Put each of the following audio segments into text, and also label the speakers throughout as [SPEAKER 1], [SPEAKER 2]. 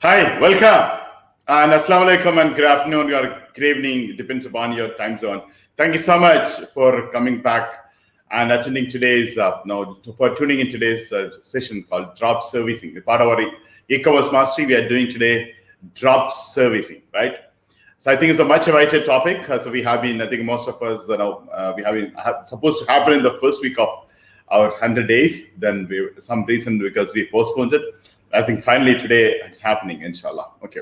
[SPEAKER 1] Hi, welcome. And Assalamu alaikum and good afternoon or good evening. It depends upon your time zone. Thank you so much for coming back and attending today's, for tuning in today's session called Drop Servicing. The part of our e-commerce mastery we are doing today, drop servicing, right? So I think it's a much awaited topic. So we have been, I think most of us, supposed to happen in the first week of our 100 days. Then some reason because we postponed it. I think finally today it's happening, inshallah. Okay.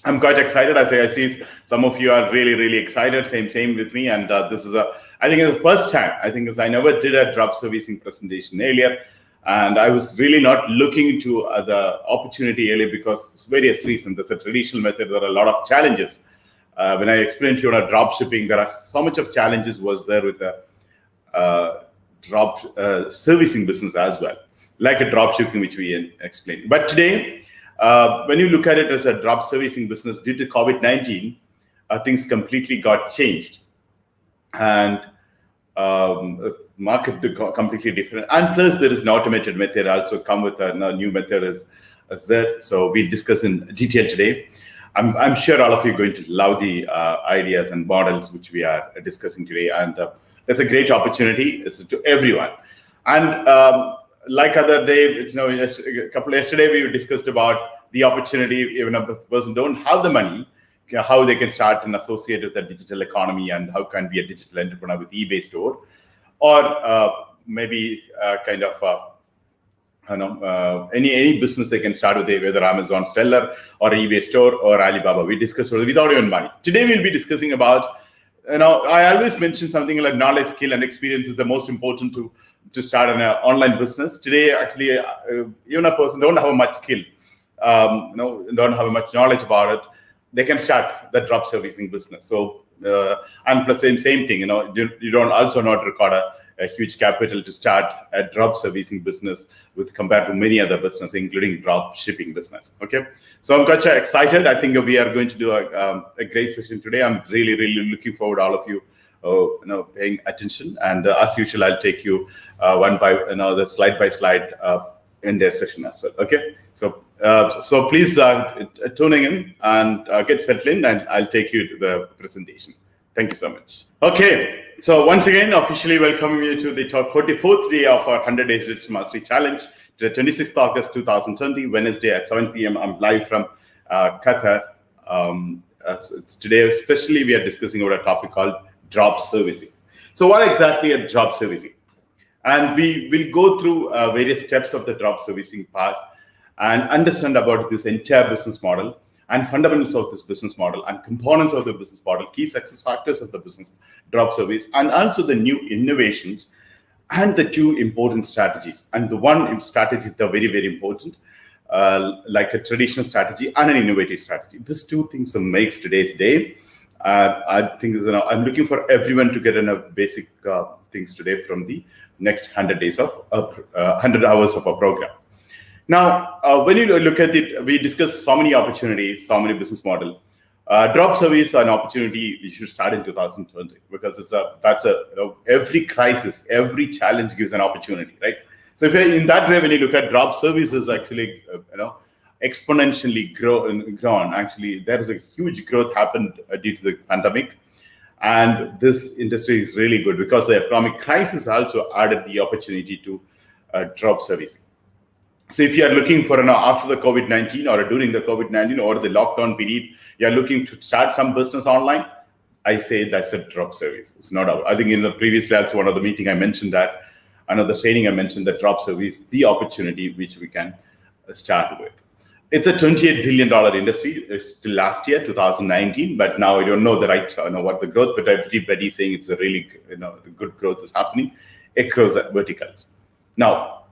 [SPEAKER 1] I'm quite excited. I see some of you are really, really excited. Same with me. And this is I think it's the first time. I think I never did a drop servicing presentation earlier. And I was really not looking into the opportunity earlier because various reasons. There's a traditional method. There are a lot of challenges. When I explained to you on drop shipping, there are so much of challenges was there with the drop servicing business as well, like a drop shipping, which we explained. But today, when you look at it as a drop servicing business, due to COVID-19, things completely got changed. And market completely different. And plus, there is an automated method also come with a new method as there. So we'll discuss in detail today. I'm sure all of you are going to love the ideas and models which we are discussing today. And that's a great opportunity to everyone. And like other day, yesterday we discussed about the opportunity even if a person don't have the money, how they can start and associate with the digital economy and how can be a digital entrepreneur with eBay store, or maybe any business they can start with, whether Amazon seller or eBay store or Alibaba. We discussed without even money. Today we'll be discussing about, I always mention something like knowledge, skill, and experience is the most important to start an online business. Today, actually, even a person don't have much skill, don't have much knowledge about it, they can start the drop servicing business. So, and plus same thing, you don't also not require a huge capital to start a drop servicing business with compared to many other businesses, including drop shipping business. Okay, so I'm quite excited. I think we are going to do a great session today. I'm really, really looking forward to all of you paying attention. And as usual, I'll take you one by the slide by slide in their session as well. Okay, so please tuning in and get settled in, and I'll take you to the presentation. Thank you so much. Okay, so once again, officially welcoming you to the 44th day of our 100 Days Digital Mastery Challenge, the 26th August 2020, Wednesday at 7 p.m. I'm live from Qatar. Today, especially, we are discussing about a topic called drop servicing. So what exactly is drop servicing? And we will go through various steps of the drop servicing part and understand about this entire business model and fundamentals of this business model and components of the business model, key success factors of the business drop service, and also the new innovations and the two important strategies. And the one strategy is the very, very important, like a traditional strategy and an innovative strategy. These two things makes today's day. I think I'm looking for everyone to get enough basic things today from the next 100 days of 100 hours of a program. Now, when you look at it, we discussed so many opportunities, so many business model. Drop service is an opportunity you should start in 2020 because every crisis, every challenge gives an opportunity, right? So if in that way, when you look at drop services, actually, exponentially grown. Actually, there is a huge growth happened due to the pandemic. And this industry is really good because the economic crisis also added the opportunity to drop servicing. So if you are looking for after the COVID-19 or during the COVID-19 or the lockdown period, you are looking to start some business online, I say that's a drop service. It's not out. I think in the previous also one of the meeting I mentioned that, another training I mentioned that drop service, the opportunity which we can start with. It's a $28 billion industry. It's till last year, 2019, but now I don't know what the growth, but everybody's saying it's a really good growth is happening across verticals. Now,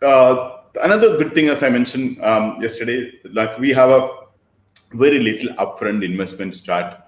[SPEAKER 1] another good thing, as I mentioned yesterday, like we have a very little upfront investment start,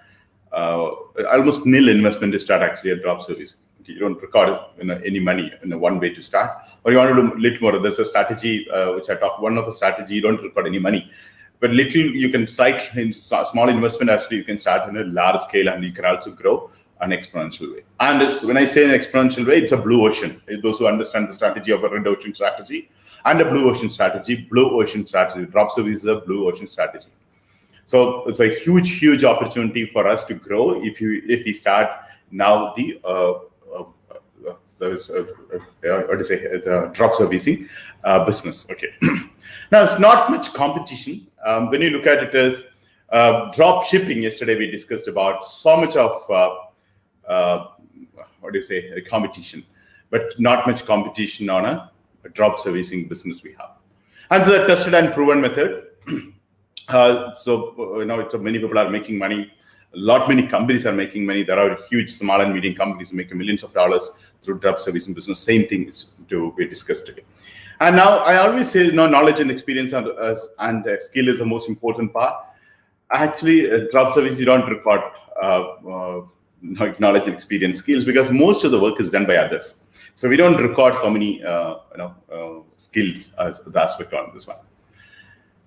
[SPEAKER 1] almost nil investment to start actually a drop service. You don't record any money in one way to start, or you want to do a little more. There's a strategy which I talked. One of the strategy you don't record any money, but little you can start in small investment. Actually, you can start in a large scale, and you can also grow an exponential way. And when I say an exponential way, it's a blue ocean. Those who understand the strategy of a red ocean strategy, and a blue ocean strategy. Drop service is a blue ocean strategy. So it's a huge opportunity for us to grow if we start now the the drop servicing business. Okay. Now it's not much competition. When you look at it as drop shipping, yesterday we discussed about so much of competition, but not much competition on a drop servicing business we have. And it's a tested and proven method. It's many people are making money. Many companies are making money. There are huge small and medium companies making millions of dollars through drop servicing business. Same thing is to be discussed today. And now I always say, knowledge and experience and skill is the most important part. Actually, drop service, you don't record knowledge and experience skills because most of the work is done by others. So we don't record so many skills as the aspect on this one.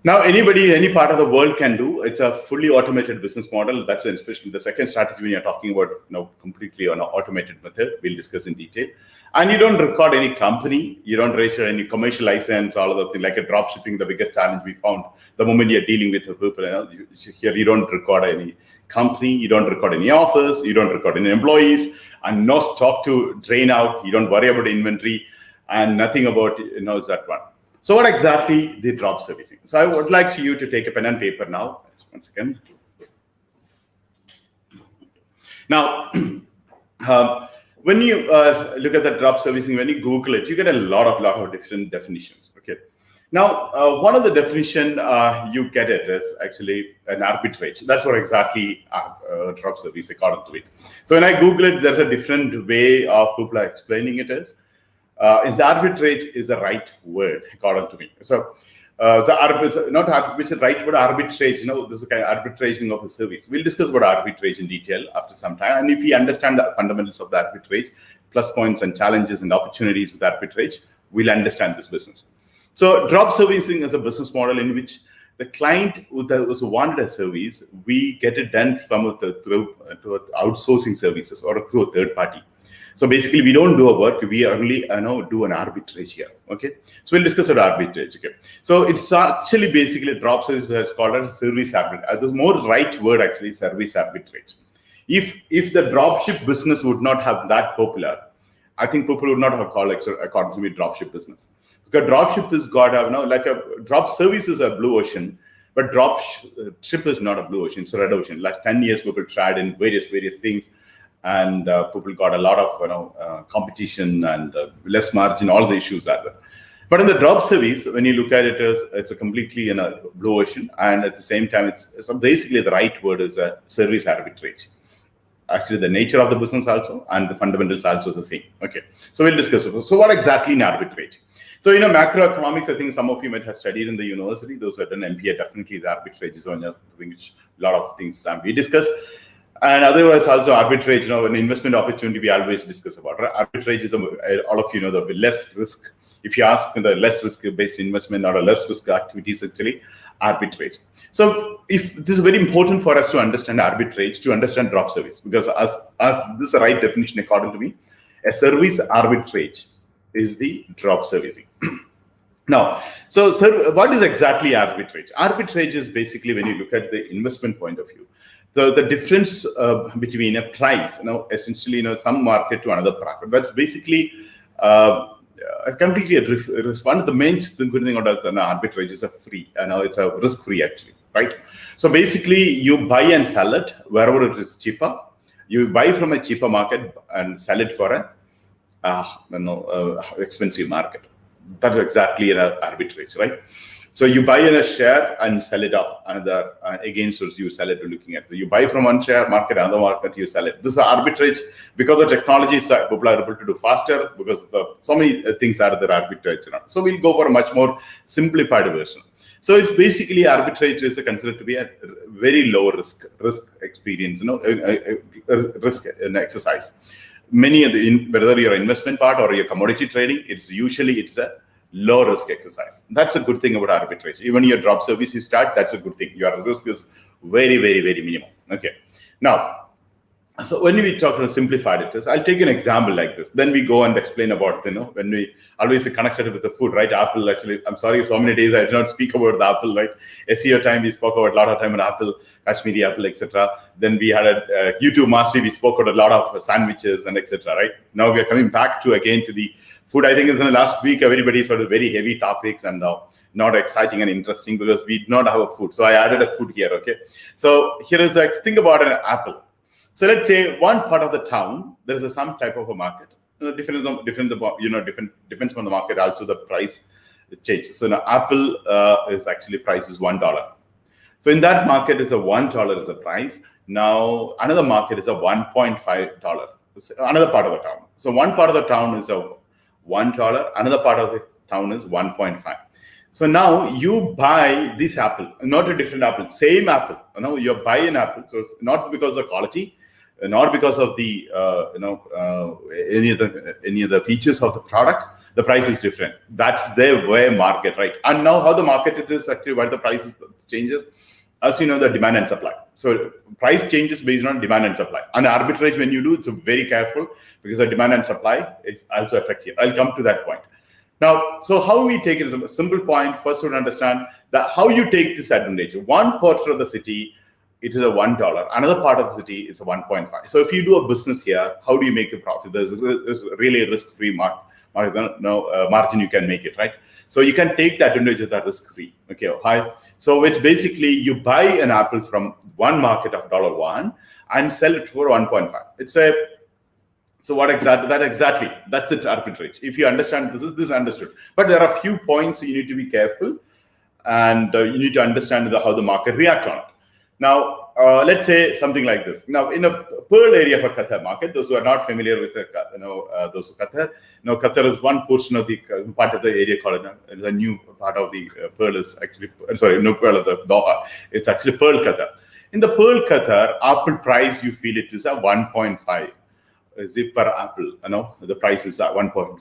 [SPEAKER 1] Now, any part of the world can do. It's a fully automated business model. That's especially the second strategy when you're talking about completely on an automated method. We'll discuss in detail. And you don't record any company. You don't register any commercial license, all of the things like a drop shipping. The biggest challenge we found the moment you're dealing with the people. Here you don't record any company. You don't record any office. You don't record any employees, and no stock to drain out. You don't worry about inventory and nothing about that one. So what exactly the drop servicing? So I would like you to take a pen and paper now. Once again. Now, when you look at the drop servicing, when you Google it, you get a lot of different definitions. Okay. Now, one of the definition you get it is actually an arbitrage. That's what exactly drop service according to it. So when I Google it, there's a different way of people are explaining it is. The arbitrage is the right word according to me. So not arbitrage, which is right word, arbitrage. This is kind of arbitraging of a service. We'll discuss about arbitrage in detail after some time. And if we understand the fundamentals of the arbitrage, plus points and challenges and opportunities with arbitrage, we'll understand this business. So drop servicing is a business model in which the client who wanted a service, we get it done through outsourcing services or through a third party. So basically, we don't do a work. We only do an arbitrage here. Okay. So we'll discuss about arbitrage. Okay. So it's actually basically drop service is called a service arbitrage. The more right word actually service arbitrage. If the dropship business would not have that popular, I think people would not have called according to me dropship business. Because dropship is like a drop service is a blue ocean, but dropship is not a blue ocean. It's a red ocean. Last 10 years, people tried in various things. And people got a lot of competition and less margin, all the issues are there. But in the drop service, when you look at it, it's a completely blue ocean, and at the same time, it's basically the right word is a service arbitrage. Actually, the nature of the business also and the fundamentals also the same. Okay, so we'll discuss it. So what exactly in arbitrage? So macroeconomics, I think some of you might have studied in the university. Those who have done MPA, definitely the arbitrage is one of the things, a lot of things that we discuss. And otherwise, also arbitrage, an investment opportunity we always discuss about. Arbitrage is, all of you know, the less risk. If you ask the less risk-based investment or a less risk activities, actually, arbitrage. So if this is very important for us to understand arbitrage, to understand drop service, because as this is the right definition according to me, a service arbitrage is the drop servicing. Now, so what is exactly arbitrage? Arbitrage is basically when you look at the investment point of view. The difference between a price, essentially, some market to another market. That's basically completely one of the main good thing about arbitrage is it's a risk-free actually, right? So basically, you buy and sell it wherever it is cheaper. You buy from a cheaper market and sell it for a expensive market. That's exactly an arbitrage, right? So you buy in a share and sell it up another against you sell it to looking at. You buy from one share market, another market, you sell it. This is arbitrage because the technology people are able to do faster because so many things are there arbitrage. So we'll go for a much more simplified version. So it's basically arbitrage is considered to be a very low risk experience, risk exercise. Many of whether your investment part or your commodity trading, it's a low risk exercise. That's a good thing about arbitrage. Even your drop service you start, that's a good thing. Your risk is very, very, very minimal. Okay. Now, So when we talk about simplified it is, I'll take an example like this. Then we go and explain about, when we always connected with the food, right? Apple, actually, I'm sorry, so many days I did not speak about the Apple, right? SEO time, we spoke about a lot of time on Apple, Kashmiri Apple, etc. Then we had a YouTube mastery, we spoke about a lot of sandwiches and etc. Right? Now we are coming back to the food. I think in the last week, everybody sort of very heavy topics and not exciting and interesting because we did not have a food. So I added a food here, okay? So here is think about an apple. So let's say one part of the town, there is some type of a market. Depends on the market. Also, the price changes. So now Apple is actually price is $1. So in that market, it's a $1 is the price. Now another market is a $1.5. Another part of the town. So one part of the town is a $1. Another part of the town is 1.5. So now you buy this apple, not a different apple, same apple. You buy an apple. So it's not because of the quality, not because of the any of the features of the product. The price is different. That's their way market, right? And now how the market it is actually why the prices changes, as you know, the demand and supply. So price changes based on demand and supply. And arbitrage, when you do, it's very careful because the demand and supply is also affected. I'll come to that point. Now, so how we take it is a simple point. First, to understand that how you take this advantage. One part of the city, it is a $1. Another part of the city, it's a 1.5. So if you do a business here, how do you make a profit? There's really a risk-free margin you can make it, right? So you can take the advantage of that risk-free. Okay, hi. So it's basically you buy an apple from one market of $1 and sell it for 1.5. So what exactly? That's it, arbitrage. If you understand this understood. But there are a few points you need to be careful, and you need to understand how the market reacts on it. Now, let's say something like this. Now, in a Pearl area of a Qatar market, those who are not familiar with those of Qatar, Qatar is one portion of the part of the area called the new part of the Pearl is actually Pearl of the Doha. It's actually Pearl Qatar. In the Pearl Qatar, apple price you feel it is a 1.5 zip per apple. The price is at 1.5.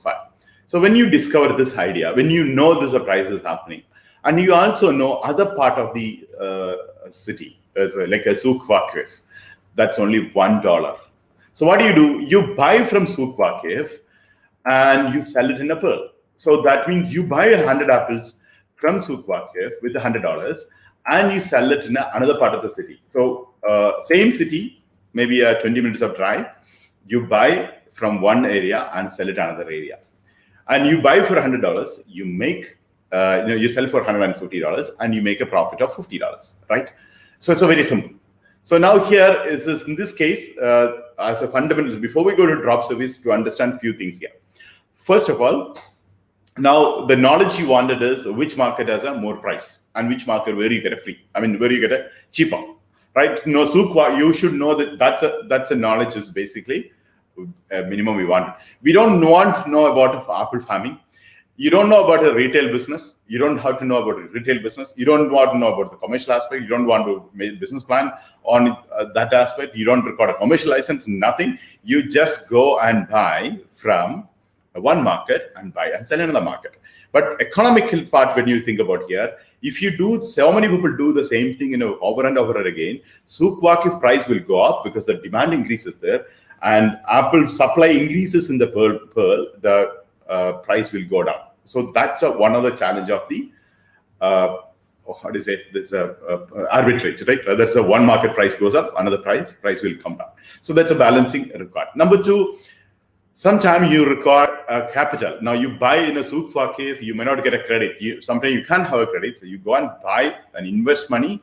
[SPEAKER 1] So when you discover this idea, when you know this price is happening, and you also know other part of the city, like a souk waqif, that's only $1. So what do? You buy from souk waqif and you sell it in a Pearl. So that means you buy 100 apples from souk waqif with $100 and you sell it in another part of the city. So same city, maybe 20 minutes of drive, you buy from one area and sell it another area. And you buy for $100, you make you sell for $150 and you make a profit of $50, right? So it's a very simple. So now here is this, in this case, as a fundamental, before we go to drop service, to understand a few things here. First of all, now the knowledge you wanted is which market has a more price and which market where you get a free. Where you get a cheaper, right? No, you should know that that's a knowledge is basically a minimum we want. We don't want to know about apple farming. You don't know about a retail business. You don't have to know about a retail business. You don't want to know about the commercial aspect. You don't want to make a business plan on that aspect. You don't record a commercial license, nothing. You just go and buy from one market and buy and sell another market. But economical part, when you think about here, if you do, so many people do the same thing over and over again, souk waqif price will go up because the demand increases there, and apple supply increases in the pearl, the price will go down. So that's one of the challenge of the there's arbitrage, right? That's a one market price goes up, another price will come down. So that's a balancing required. Number two, sometimes you require capital. Now you buy in a souk waqif, you may not get a credit. Sometimes you can't have a credit, so you go and buy and invest money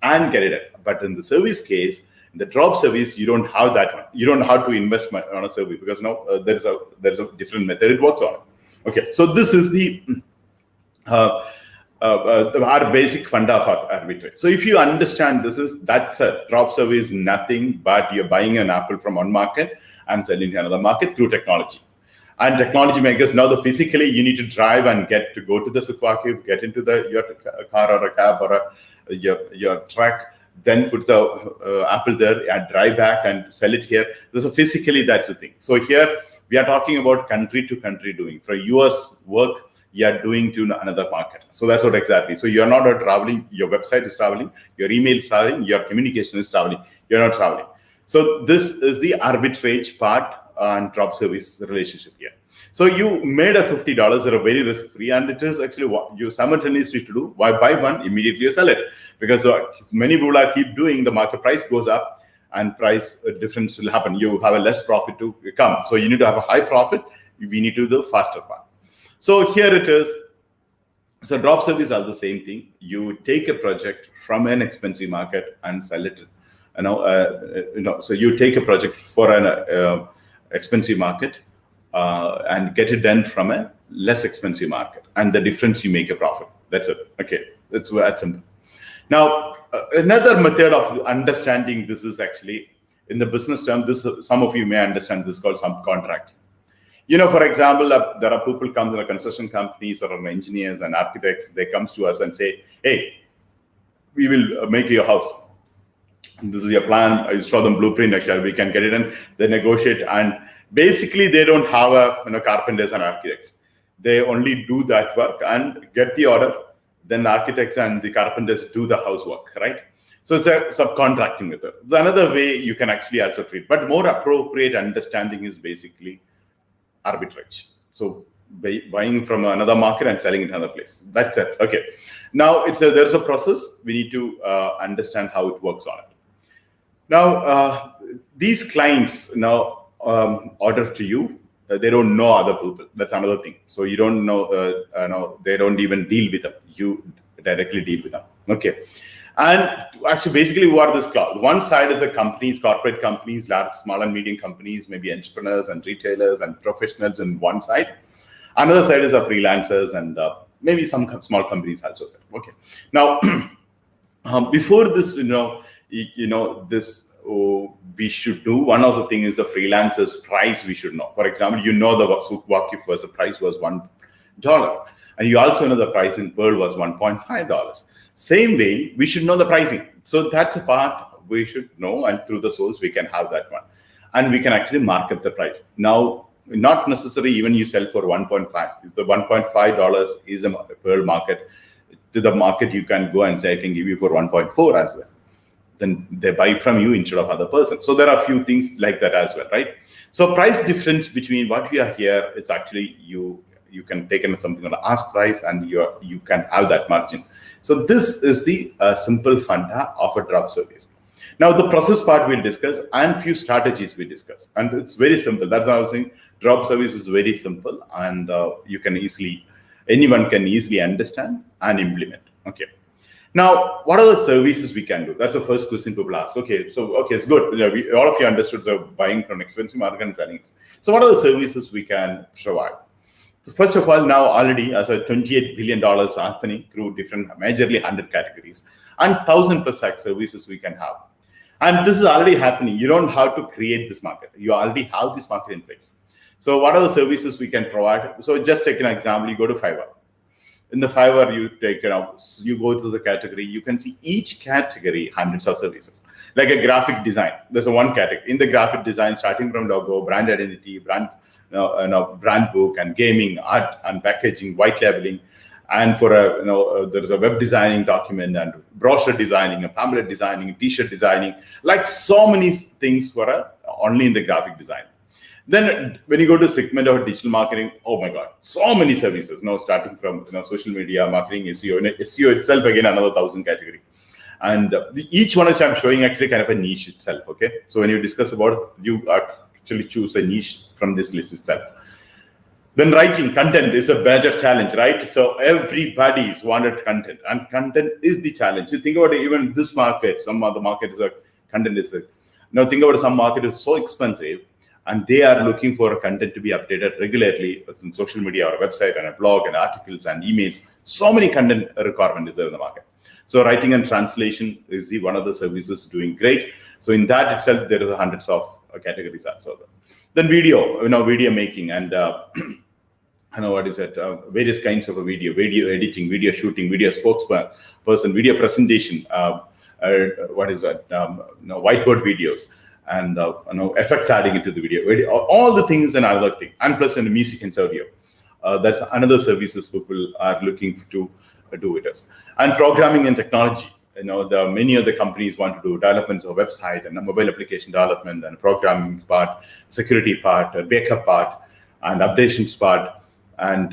[SPEAKER 1] and get it. But in the service case, in the drop service, you don't have that one. You don't have to invest money on a service because now there's a different method it works on. Okay, so this is the our basic funda of arbitrage. So if you understand that's a drop service, nothing but you're buying an apple from one market and selling to another market through technology. And technology makers now physically you need to drive and go to the souk waqif, get into your car or a cab or your truck, then put the apple there and drive back and sell it here. So physically, that's the thing. So here we are talking about country to country doing. For US work, you are doing to another market. So that's what exactly. So you're not traveling, your website is traveling, your email is traveling, your communication is traveling. You're not traveling. So this is the arbitrage part and drop service relationship here. So you made a $50 or a very risk-free, and it is actually what you simultaneously to do. Why buy one, immediately sell it? Because many people are keep doing, the market price goes up and price difference will happen. You have a less profit to come. So you need to have a high profit. We need to do the faster part. So here it is. So drop service are the same thing. You take a project from an expensive market and sell it. So you take a project for an expensive market and get it done from a less expensive market, and the difference you make a profit. That's it. Okay, that's that simple. Now, another method of understanding this is actually in the business term. This some of you may understand this called subcontract. For example, there are people come to construction companies or engineers and architects. They comes to us and say, "Hey, we will make your house. This is your plan." I show them blueprint. Actually, we can get it, and they negotiate. And basically, they don't have carpenters and architects. They only do that work and get the order. Then the architects and the carpenters do the housework, right? So it's a subcontracting method. It's another way you can actually also treat, but more appropriate understanding is basically arbitrage. So buying from another market and selling it another place. That's it. Okay. Now there's a process. We need to understand how it works on it. Now these clients now order to you. They don't know other people. That's another thing. So you don't know. They don't even deal with them. You directly deal with them. Okay. And actually, basically, who are this cloud? One side is the companies, corporate companies, large, small and medium companies, maybe entrepreneurs and retailers and professionals in one side. Another side is the freelancers and maybe some small companies also. Okay. Now, before this, we should do one of the things is the freelancers' price. We should know. For example, the Wakif was the price was $1, and you also know the price in Pearl was $1.5. Same way, we should know the pricing. So that's a part we should know, and through the source, we can have that one. And we can actually mark up the price. Now, not necessarily even you sell for 1.5. If the $1.5 is a Pearl market, to the market you can go and say, I can give you for 1.4 as well. Then they buy from you instead of other person. So there are a few things like that as well, right? So price difference between what we are here, it's actually you can take in something on the ask price and you can have that margin. So this is the simple funda of a drop service. Now the process part we'll discuss and few strategies we discuss. And it's very simple. That's what I was saying. Drop service is very simple and anyone can easily understand and implement. Okay. Now, what are the services we can do? That's the first question people ask. Okay, it's good. All of you understood buying from expensive market and selling it. So what are the services we can provide? So first of all, now already as a $28 billion happening through different, majorly 100 categories and 1,000 plus services we can have. And this is already happening. You don't have to create this market. You already have this market in place. So what are the services we can provide? So just take an example, you go to Fiverr. In the Fiverr, you go to the category, you can see each category, hundreds of services. Like a graphic design, there's a one category. In the graphic design, starting from logo, brand identity, brand book, and gaming, art and packaging, white labeling, and for there's a web designing document and brochure designing, a pamphlet designing, t-shirt designing, like so many things for only in the graphic design. Then when you go to segment of digital marketing, oh my God, so many services, starting from social media, marketing, SEO, and SEO itself, again, another 1,000 category. And each one which I'm showing actually kind of a niche itself, okay? So when you discuss about, you actually choose a niche from this list itself. Then writing content is a major challenge, right? So everybody's wanted content, and content is the challenge. You think about it, even this market, some other market is content is now think about some market is so expensive, and they are looking for content to be updated regularly on social media or a website and a blog and articles and emails. So many content requirements is there in the market. So writing and translation is one of the services doing great. So in that itself, there is hundreds of categories also. Then video, video making and various kinds of video editing, video shooting, video spokesperson, video presentation, whiteboard videos, and effects adding into the video, all the things and other thing, and plus in music and audio. That's another services people are looking to do with us. And programming and technology, the many of the companies want to do developments of website and a mobile application development and programming part, security part, backup part, and updations part, and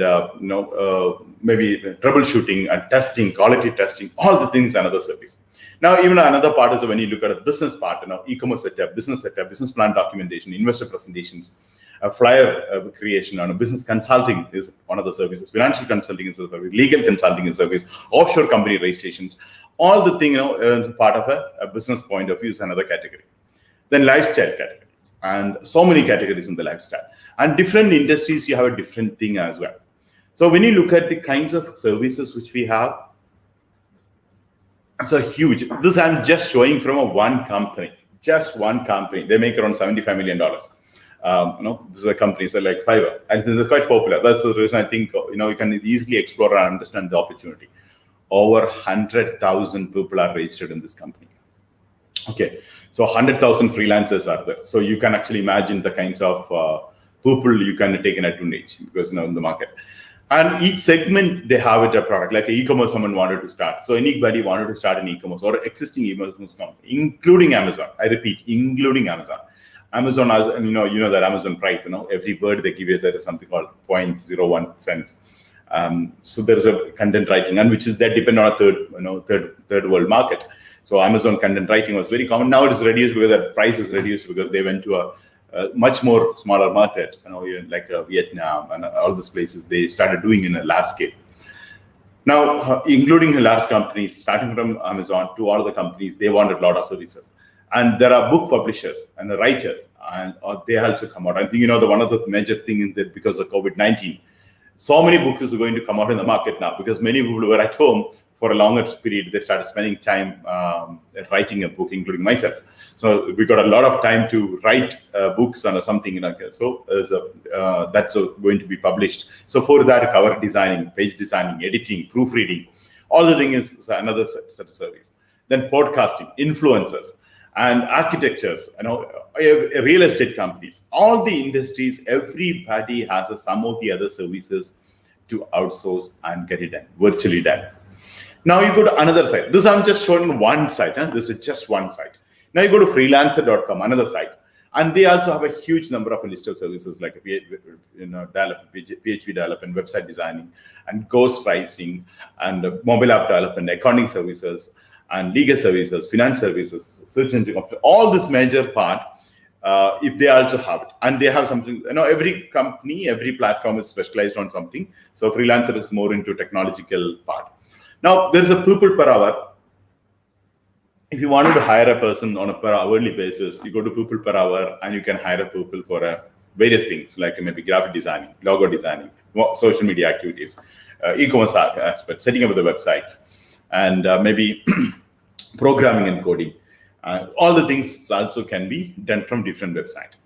[SPEAKER 1] maybe troubleshooting and testing, quality testing, all the things, another service. Now, even another part is when you look at a business part, e-commerce setup, business plan documentation, investor presentations, flyer creation, and business consulting is one of the services. Financial consulting is a service. Legal consulting is a service. Offshore company registrations, all the thing, is part of a business point of view is another category. Then lifestyle categories, and so many categories in the lifestyle. And different industries, you have a different thing as well. So when you look at the kinds of services which we have, so huge. This I'm just showing from one company. Just one company. They make around $75 million. This is a company, so like Fiverr, and this is quite popular. That's the reason I think you can easily explore and understand the opportunity. Over 100,000 people are registered in this company. Okay, so 100,000 freelancers are there. So you can actually imagine the kinds of people you can take an advantage, because in the market. And each segment, they have a product, like an e-commerce someone wanted to start. So anybody wanted to start an e-commerce or existing e-commerce company, including Amazon. I repeat, including Amazon. Amazon has, and you know that Amazon price, every word they give you is something called 0.01 cents. So there is a content writing, and which is that depend on a third world market. So Amazon content writing was very common. Now it is reduced because the price is reduced because they went to a much more smaller market, like Vietnam and all these places. They started doing in a large scale. Now, including large companies, starting from Amazon to all the companies, they wanted a lot of services. And there are book publishers and the writers, and they also come out. I think one of the major things is that because of COVID-19, so many books are going to come out in the market now, because many people were at home for a longer period. They started spending time writing a book, including myself. So we got a lot of time to write books on something. So that's going to be published. So for that, cover designing, page designing, editing, proofreading, all the thing is another set of service. Then podcasting, influencers, and architectures, real estate companies, all the industries, everybody has some of the other services to outsource and get it done, virtually done. Now you go to another site. This I'm just showing one site. This is just one site. Now you go to freelancer.com, another site. And they also have a huge number of list of services like PHP development, website designing, and ghostwriting, and mobile app development, accounting services, and legal services, finance services, search engine, all this major part, if they also have it. And they have something, every company, every platform is specialized on something. So freelancer is more into technological part. Now, there is a people per hour. If you wanted to hire a person on a per hourly basis, you go to people per hour and you can hire a people for various things, like maybe graphic designing, logo designing, social media activities, e-commerce aspect, setting up the websites, and maybe programming and coding. All the things also can be done from different websites.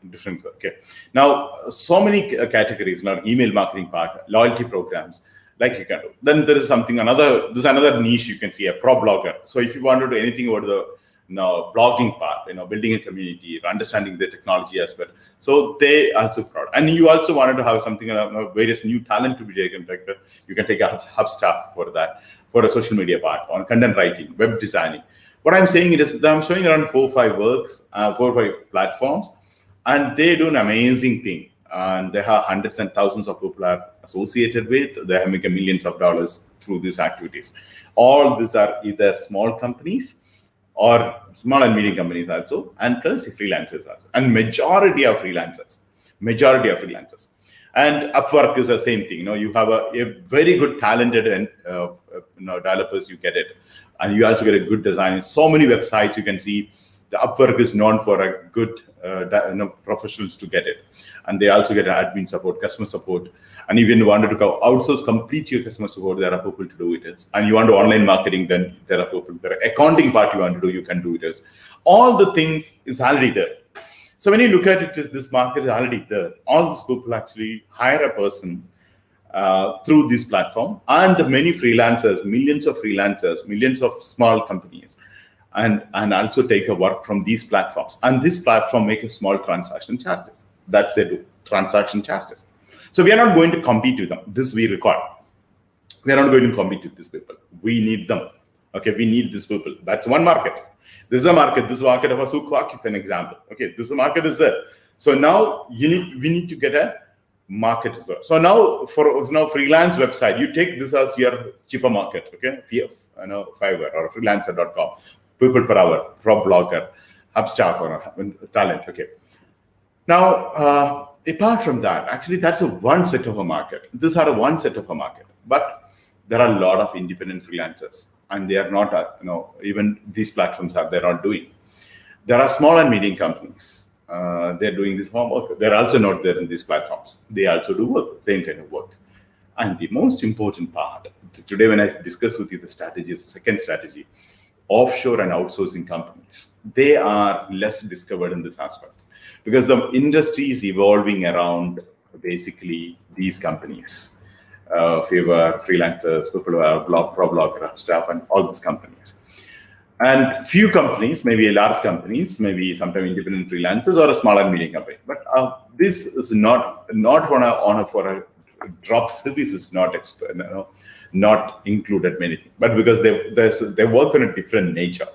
[SPEAKER 1] Okay. Now, so many categories, like email marketing part, loyalty programs, like you can do. Then there is there's another niche you can see, a pro blogger. So if you want to do anything about the blogging part, building a community, understanding the technology aspect, so they also product. And you also wanted to have something, various new talent to be taken, like you can take a hub staff for that, for a social media part, on content writing, web designing. What I'm saying is that I'm showing around 4 or 5 platforms, and they do an amazing thing. And they have hundreds and thousands of people are associated with. They have made millions of dollars through these activities. All these are either small companies or small and medium companies also, and plus freelancers also. And majority of freelancers. And Upwork is the same thing. You have a very good talented and developers, you get it. And you also get a good design. So many websites you can see. The Upwork is known for a good professionals to get it. And they also get admin support, customer support. And even you wanted to outsource complete your customer support, there are people to do it. And you want to online marketing, then there are people. There are accounting part you want to do, you can do it. All the things is already there. So when you look at it, this market is already there. All these people actually hire a person through this platform, and the many freelancers, millions of small companies, and also take a work from these platforms. And this platform make a small transaction charges. That's it, transaction charges. So we are not going to compete with them. This we record. We are not going to compete with these people. We need them. Okay, we need these people. That's one market. This is a market. This market of a souk waqif, an example. Okay, this market is there. So now we need to get a market. So now freelance website, you take this as your cheaper market. Okay, Fiverr or freelancer.com, people per hour, pro blogger, Hubstaff or talent. Okay. Now, apart from that, actually, that's one set of a market. These are one set of a market, but there are a lot of independent freelancers, and they are not, even these platforms they're not doing. There are small and medium companies. They're doing this homework. They're also not there in these platforms. They also do work, same kind of work. And the most important part today, when I discuss with you the strategy, is the second strategy: offshore and outsourcing companies. They are less discovered in this aspect, because the industry is evolving around basically these companies, Fiverr, freelancers, people who are pro blogger stuff, and all these companies. And few companies, maybe large companies, maybe sometimes independent freelancers or a small and medium company. But this is not for a drop service is not included many things, but because they work on a different nature.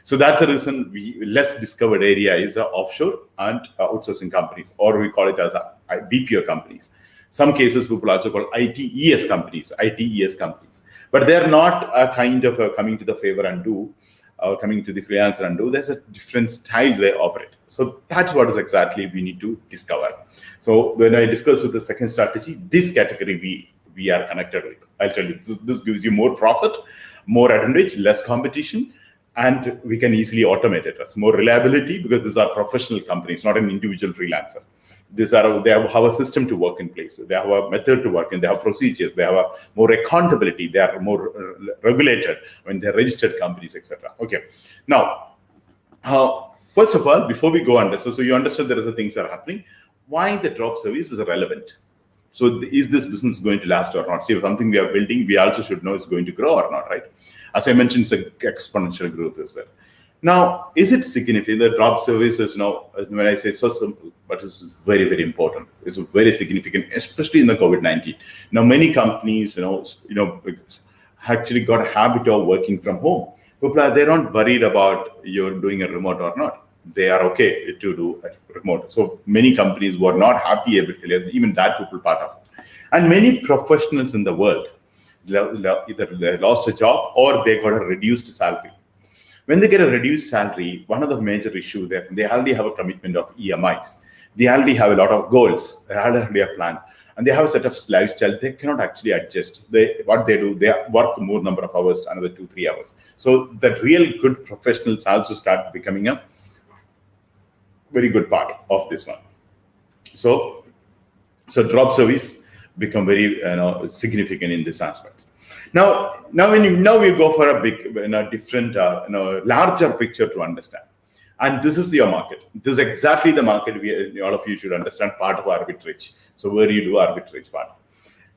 [SPEAKER 1] So that's the reason less discovered area is offshore and outsourcing companies, or we call it as BPO companies. Some cases people also call ITES companies, but they're not a kind of coming to the Fiverr and do, or coming to the freelancer and do. There's a different styles they operate. So that's what is exactly we need to discover. So when I discuss with the second strategy, this category we are connected with. I'll tell you, this gives you more profit, more advantage, less competition, and we can easily automate it. As more reliability, because these are professional companies, not an individual freelancer. They have a system to work in place. They have a method to work in. They have procedures. They have a more accountability. They are more regulated when they're registered companies, etc. Okay. Now, first of all, before we go on this, so you understand there are things that are happening. Why the drop service is relevant? So is this business going to last or not? See, if something we are building, we also should know it's going to grow or not, right? As I mentioned, it's an exponential growth is there. Now, is it significant? The drop service is now, when I say it's so simple, but it's very, very important. It's very significant, especially in the COVID-19. Now, many companies, actually got a habit of working from home. They're not worried about you're doing a remote or not. They are okay to do a remote. So many companies were not happy, even that people part of it. And many professionals in the world, either they lost a job or they got a reduced salary. When they get a reduced salary, one of the major issues there, they already have a commitment of EMIs. They already have a lot of goals. They already have a plan. And they have a set of lifestyle. They cannot actually adjust. What they do, they work more number of hours, another 2-3 hours. So that real good professionals also start becoming a very good part of this one. So drop service become very significant in this aspect. Now we go for a big, different, larger picture to understand. And this is your market. This is exactly the market all of you should understand, part of arbitrage. So where you do arbitrage part.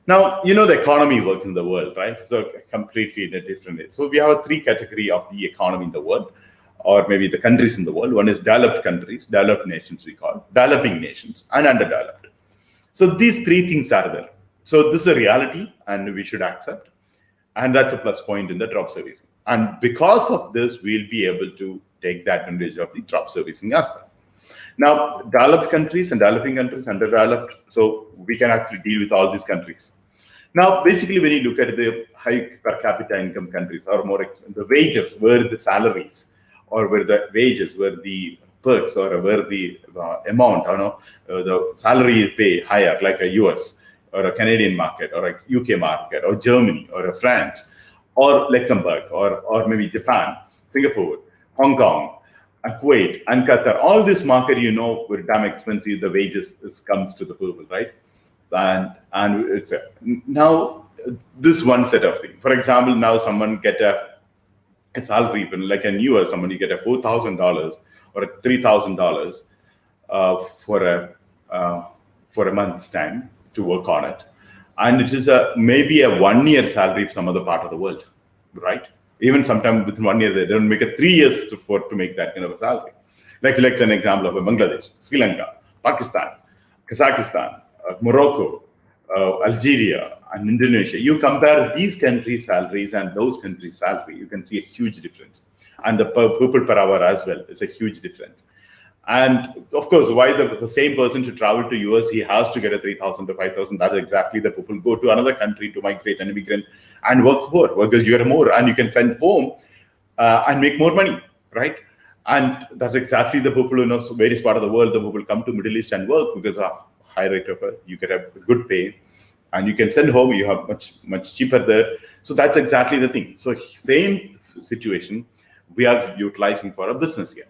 [SPEAKER 1] Now, the economy work in the world, right? So completely in a different way. So we have 3 categories of the economy in the world, or maybe the countries in the world. One is developed countries, developed nations we call, developing nations, and underdeveloped. So these 3 things are there. So this is a reality, and we should accept. And that's a plus point in the drop servicing. And because of this, we'll be able to take the advantage of the drop servicing aspect. Now, developed countries and developing countries, underdeveloped, so we can actually deal with all these countries. Now, basically, when you look at the high per capita income countries, or more the wages, where the salaries, or where the wages, where the perks, or where the amount, the salary you pay higher, like a US, or a Canadian market, or a UK market, or Germany, or a France, or Luxembourg, or maybe Japan, Singapore, Hong Kong, and Kuwait, and Qatar. All this market, were damn expensive. The wages comes to the people, right? And it's now this one set of things. For example, now someone get a salary, like in US, somebody get a $4,000 or a $3,000 for a month's time to work on it, and it is maybe a 1-year salary of some other part of the world, right? Even sometimes within 1 year, they don't make 3 years to make that kind of a salary. Like an example of Bangladesh, Sri Lanka, Pakistan, Kazakhstan, Morocco, Algeria and Indonesia, you compare these countries' salaries and those countries' salary, you can see a huge difference. And the people per hour as well is a huge difference. And of course, why the same person should travel to US, he has to get a 3,000 to 5,000. That's exactly the people go to another country to migrate an immigrant and work more because you are more and you can send home and make more money, right? And that's exactly the people in various part of the world, the people come to Middle East and work because a high rate of you get a good pay and you can send home, you have much cheaper there. So that's exactly the thing. So same situation we are utilizing for a business here.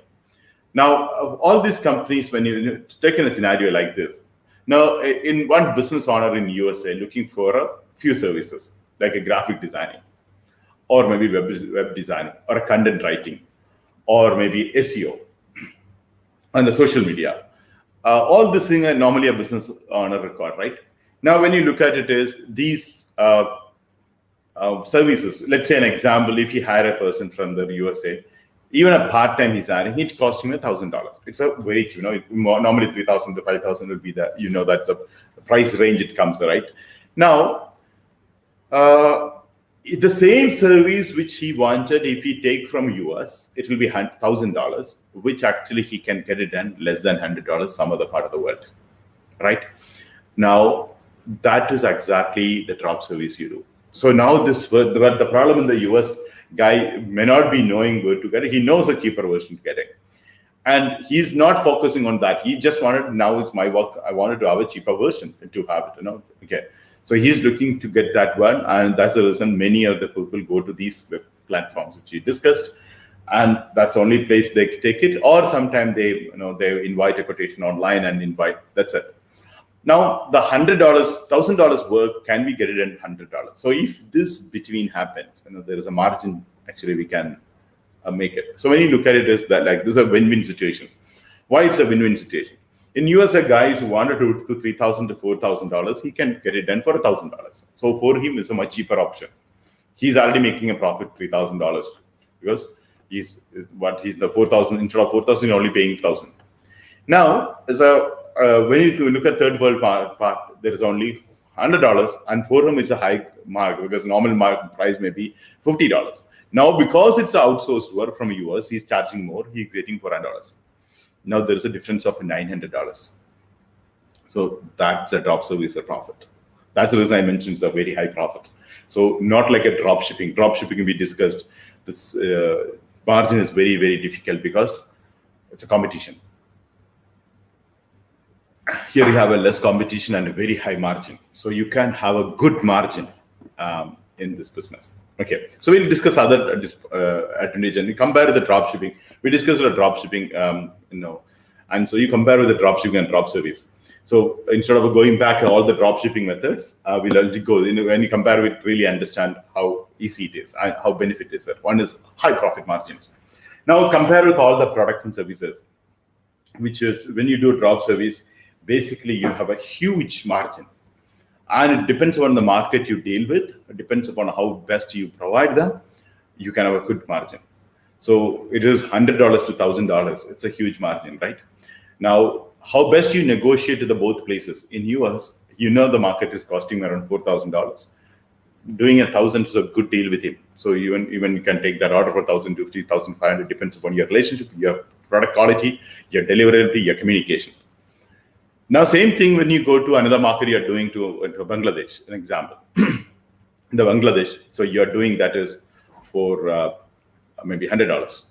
[SPEAKER 1] Now, all these companies, when you take in a scenario like this, now in one business owner in USA looking for a few services like a graphic designing, or maybe web designing, or a content writing, or maybe SEO, and the social media. All these things are normally a business owner record, right? Now, when you look at it, is these services. Let's say an example: if you hire a person from the USA. Even a part-time he's hiring, it costs him $1,000. It's a very cheap, normally 3,000 to 5,000 will be that's the price range it comes, right? Now, the same service which he wanted, if he take from US, it will be $1,000, which actually he can get it done less than $100 some other part of the world, right? Now, that is exactly the drop service you do. So now the problem in the US guy may not be knowing where to get it. He knows a cheaper version to get it. And he's not focusing on that. He just wanted, now it's my work, I wanted to have a cheaper version to have it, Okay. So he's looking to get that one. And that's the reason many of the people go to these web platforms, which we discussed. And that's the only place they take it. Or sometimes they invite a quotation online and invite, that's it. Now, the $100, $1,000 work, can we get it in $100? So if this between happens, there is a margin, actually we can make it. So when you look at it, is that like this is a win-win situation. Why it's a win-win situation? In US, a guy who wanted to do $3,000 to $4,000, he can get it done for $1,000. So for him, it's a much cheaper option. He's already making a profit $3,000 because he's the 4,000 instead of 4,000, he's only paying 1,000. Now, when you look at third world part, there is only $100, and for him it's a high mark because normal market price may be $50. Now, because it's outsourced work from US, he's charging more. He's getting $400. Now there is a difference of $900. So that's a drop service or profit. That's the reason I mentioned it's a very high profit. So not like a drop shipping. Drop shipping we discussed. This margin is very, very difficult because it's a competition. Here you have a less competition and a very high margin. So you can have a good margin in this business. Okay, so we'll discuss other advantage and we compare the drop shipping. We discussed the drop shipping, and so you compare with the drop shipping and drop service. So instead of going back all the drop shipping methods, we'll only go, when you compare, we really understand how easy it is and how benefit is that. One is high profit margins. Now compare with all the products and services, which is when you do drop service, basically you have a huge margin. And it depends on the market you deal with. It depends upon how best you provide them. You can have a good margin. So it is $100 to $1,000. It's a huge margin, right? Now, how best you negotiate to the both places. In US, the market is costing around $4,000. Doing 1,000 is a good deal with him. So even you can take that order for 1,050, 1,500. Depends upon your relationship, your product quality, your deliverability, your communication. Now, same thing when you go to another market you're doing to Bangladesh, an example. The Bangladesh, so you're doing that is for maybe $100.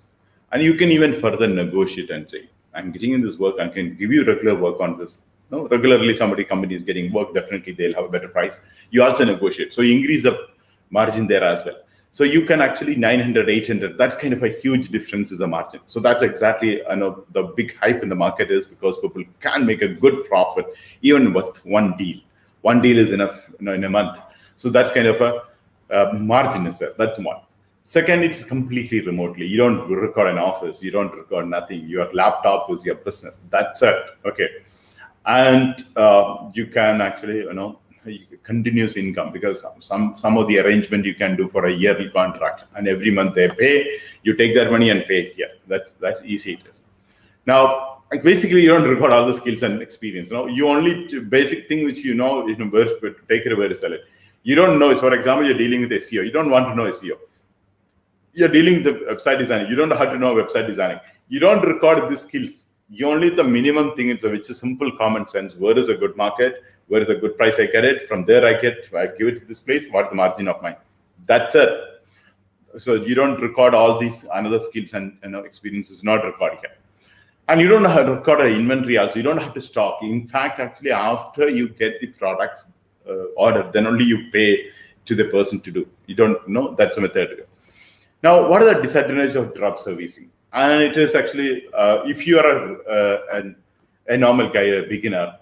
[SPEAKER 1] And you can even further negotiate and say, I'm getting in this work, I can give you regular work on this. No, regularly company is getting work, definitely they'll have a better price. You also negotiate. So you increase the margin there as well. So you can actually 900, 800, that's kind of a huge difference is a margin. So that's exactly, the big hype in the market is because people can make a good profit even with one deal. One deal is enough in a month. So that's kind of a margin is there. That's one. Second, it's completely remotely. You don't record an office. You don't record nothing. Your laptop is your business. That's it. Okay. And you can actually, continuous income because some of the arrangement you can do for a yearly contract and every month they pay, you take that money and pay here. That's easy it is. Now, like basically you don't record all the skills and experience. You only basic thing which where to take it, where to sell it. You don't know. For example, you're dealing with SEO. You don't want to know SEO. You're dealing with the website designing. You don't know how to know website designing. You don't record these skills. You only the minimum thing which is simple common sense. Where is a good market? Where is a good price I get it? From there I give it to this place. What's the margin of mine? That's it. So you don't record all these another skills and experience is not recorded here. And you don't have to record an inventory also. You don't have to stock. In fact, actually, after you get the products ordered, then only you pay to the person to do. You don't know. That's a method. Now, what are the disadvantages of drop servicing? And it is actually, if you are a normal guy, a beginner,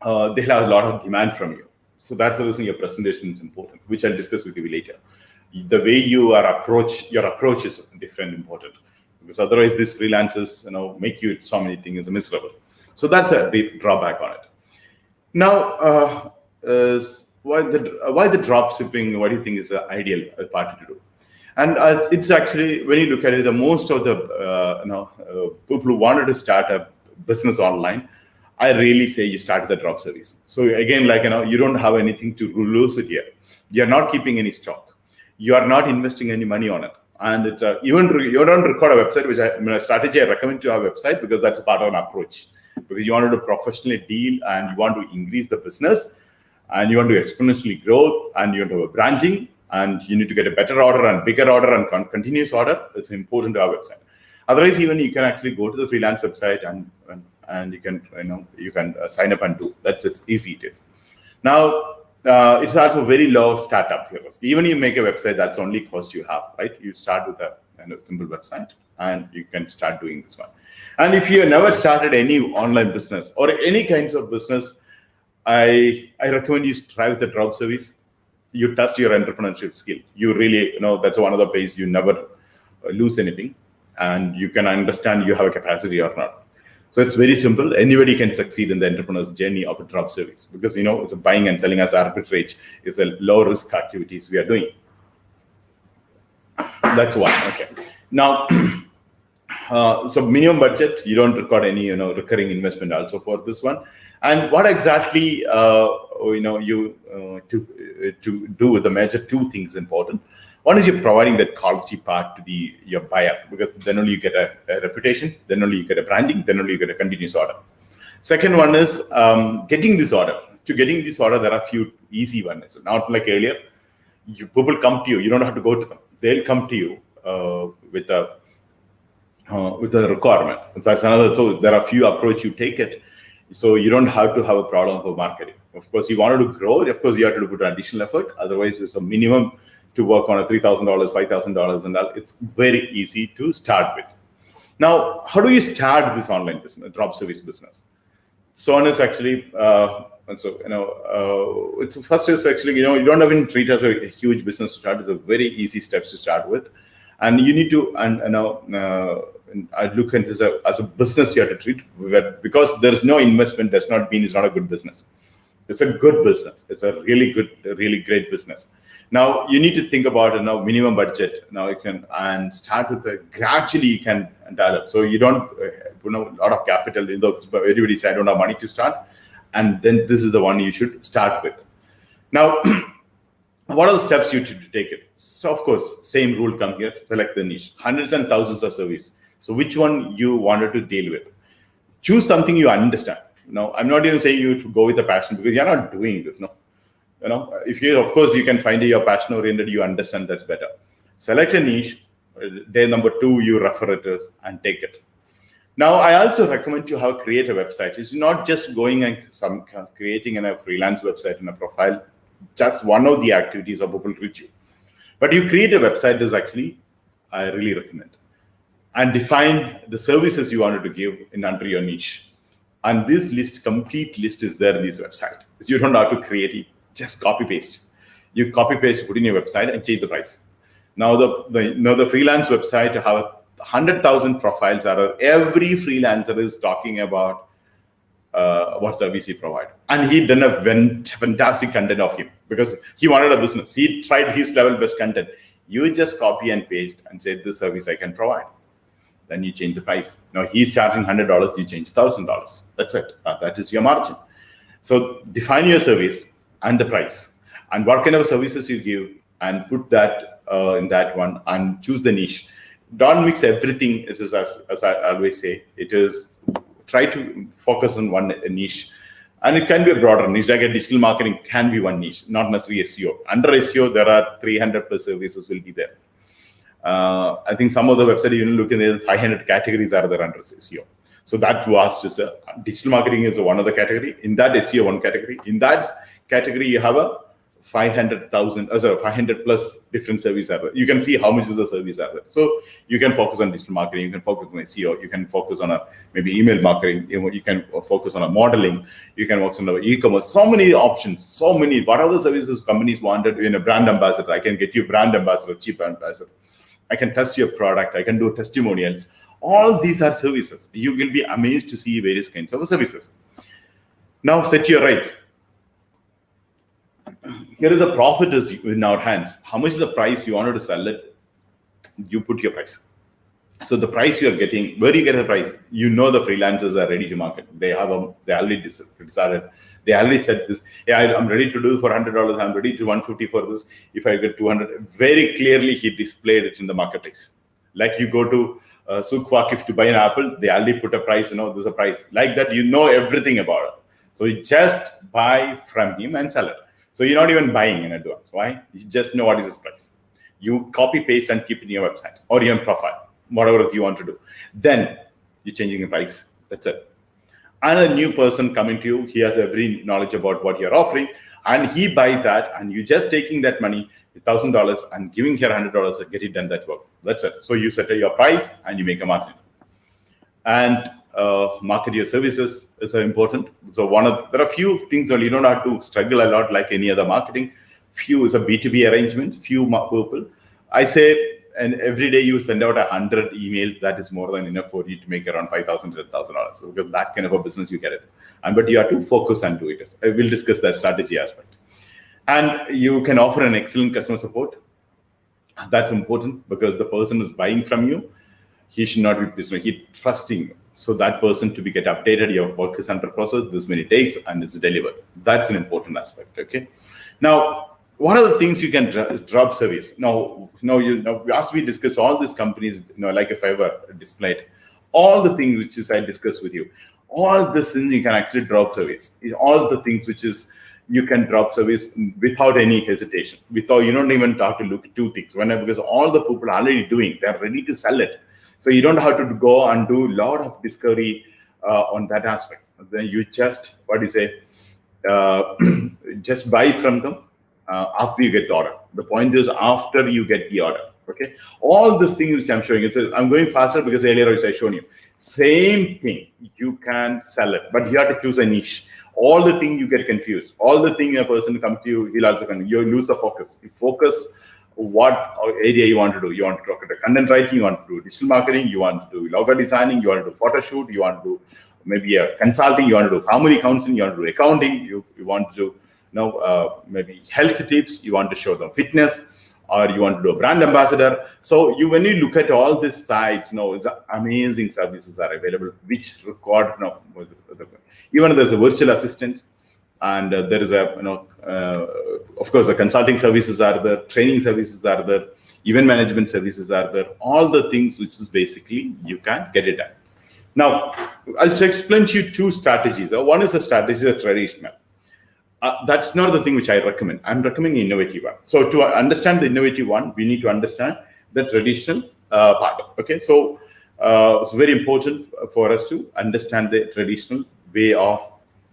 [SPEAKER 1] they'll have a lot of demand from you. So that's the reason your presentation is important, which I'll discuss with you later. The way your approach is different, important. Because otherwise, these freelancers, make you so many things miserable. So that's a big drawback on it. Now, why the drop shipping? What do you think is an ideal party to do? And it's actually, when you look at it, the most of the people who wanted to start a business online, I really say you start the drop service. So again, you don't have anything to lose it here. You're not keeping any stock. You are not investing any money on it. And it's even you don't record a website, which a strategy I recommend to have a website, because that's a part of an approach. Because you want to professionally deal and you want to increase the business and you want to exponentially grow and you want to have a branding and you need to get a better order and bigger order and continuous order. It's important to have a website. Otherwise, even you can actually go to the freelance website and you can sign up and do. That's it's easy it is. Now, it's also very low startup here. Even you make a website, that's only cost you have, right? You start with a simple website and you can start doing this one. And if you have never started any online business or any kinds of business, I recommend you try with the drop service. You test your entrepreneurship skill. You really, that's one of the ways you never lose anything and you can understand you have a capacity or not. So it's very simple. Anybody can succeed in the entrepreneur's journey of a drop service because, it's a buying and selling as arbitrage is a low risk activities we are doing. That's one. Okay. Now, so minimum budget, you don't record any, recurring investment also for this one. And what exactly, to do with the major two things important. One is you're providing that quality part to your buyer, because then only you get a reputation, then only you get a branding, then only you get a continuous order. Second one is getting this order. To getting this order, there are a few easy ones. Not like earlier, people come to you. You don't have to go to them. They'll come to you with a requirement. That's another. So there are a few approach you take it. So you don't have to have a problem for marketing. Of course, you wanted to grow. Of course, you have to put an additional effort. Otherwise, it's a minimum to work on a $3,000, $5,000, and that. It's very easy to start with. Now, how do you start this online business, drop service business? So on is actually, it's first is actually, you don't even treat it as a huge business to start. It's a very easy steps to start with, and you need to, I look at this as a business you have to treat, because there's no investment does not mean it's not a good business. It's a good business. It's a really good, really great business. Now you need to think about minimum budget. Now you can and start with gradually you can develop. So you don't put a lot of capital. Everybody says I don't have money to start, and then this is the one you should start with. Now, what are the steps you should take it? So of course, same rule come here. Select the niche. Hundreds and thousands of service. So which one you wanted to deal with? Choose something you understand. No, I'm not even saying you to go with a passion because you're not doing this. No. If you, of course, you can find your passion oriented, you understand that's better. Select a niche. Day number 2, you refer it and take it. Now, I also recommend you have create a website. It's not just going and creating a freelance website and a profile. Just one of the activities of people reach you. But you create a website is actually, I really recommend. And define the services you wanted to give under your niche. And this complete list is there in this website. You don't have to create it. Just copy paste. You copy paste, put in your website, and change the price. Now the freelance website have 100,000 profiles. Every freelancer is talking about what service he provide, and he done a fantastic content of him because he wanted a business. He tried his level best content. You just copy and paste and say this service I can provide. then you change the price. Now he's charging $100, you change $1,000. That's it. That is your margin. So define your service and the price and what kind of services you give, and put that in that one, and choose the niche. Don't mix everything. As I always say, it is try to focus on one niche. And it can be a broader niche, like a digital marketing can be one niche, not necessarily SEO. Under SEO, there are 300 plus services will be there. I think some of the website, you look in there, 500 categories are there under SEO. So that vast is digital marketing is one of the category. In that SEO one category. In that category, you have a 500 plus different services are there. You can see how much is the service are there. So you can focus on digital marketing, you can focus on SEO, you can focus on maybe email marketing, you can focus on modeling, you can focus on e-commerce. So many options, so many. What other services companies wanted in a brand ambassador? I can get you brand ambassador, cheap ambassador. I can test your product. I can do testimonials. All these are services. You will be amazed to see various kinds of services. Now set your rates. Here is the profit is in our hands. How much is the price you wanted to sell it? You put your price. So the price you are getting, where you get the price, you know the freelancers are ready to market. They already decided. They already said this. Yeah, I'm ready to do for $100. I'm ready to $150 for this. If I get 200, very clearly he displayed it in the marketplace. Like you go to Souk Waqif to buy an apple, they already put a price. There's a price like that. You know everything about it. So you just buy from him and sell it. So you're not even buying in advance. Why? You just know what is his price. You copy, paste, and keep it in your website or your profile, whatever you want to do. Then you're changing the price. That's it. And a new person coming to you, he has every knowledge about what you're offering, and he buys that, and you just taking that money, $1,000, and giving here $100 and get it done that work. That's it. So you set your price and you make a margin. And market your services is important. So there are few things that you don't have to struggle a lot like any other marketing. Few is a B2B arrangement, few people. I say, and every day you send out 100 emails, that is more than enough for you to make around $5,000 to $10,000. So because that kind of a business you get it. But you have to focus and do it. I will discuss that strategy aspect. And you can offer an excellent customer support. That's important because the person is buying from you. He should not be business. He trusting you. So that person to be get updated, your work is under process, this many takes, and it's delivered. That's an important aspect. Okay. Now, what are the things you can drop service? Now, as we discuss all these companies, like if I ever displayed all the things which is I discussed with you, all the things you can actually drop service. All the things which is you can drop service without any hesitation. Without you don't even have to look two things. Because all the people are already doing, they're ready to sell it. So you don't have to go and do a lot of discovery on that aspect. Then you just, just buy from them after you get the order. The point is after you get the order. Okay. All these things which I'm showing, I'm going faster because earlier I showed you. Same thing, you can sell it, but you have to choose a niche. All the things you get confused. All the thing a person comes to you, he'll also come. You lose the focus. You focus what area you want to do. You want to talk about content writing, you want to do digital marketing, you want to do logo designing, you want to do photo shoot, you want to do maybe a consulting, you want to do family counseling, you want to do accounting, you want to do maybe health tips, you want to show them fitness, or you want to do a brand ambassador. So when you look at all these sites, amazing services are available, which record even there's a virtual assistant, and there is of course, the consulting services are there, training services are there, event management services are there. All the things which is basically you can get it done. Now, I'll explain to you two strategies. One is a strategy that's traditional. That's not the thing which I recommend. I'm recommending innovative one. So to understand the innovative one, we need to understand the traditional part. Okay, so it's very important for us to understand the traditional way of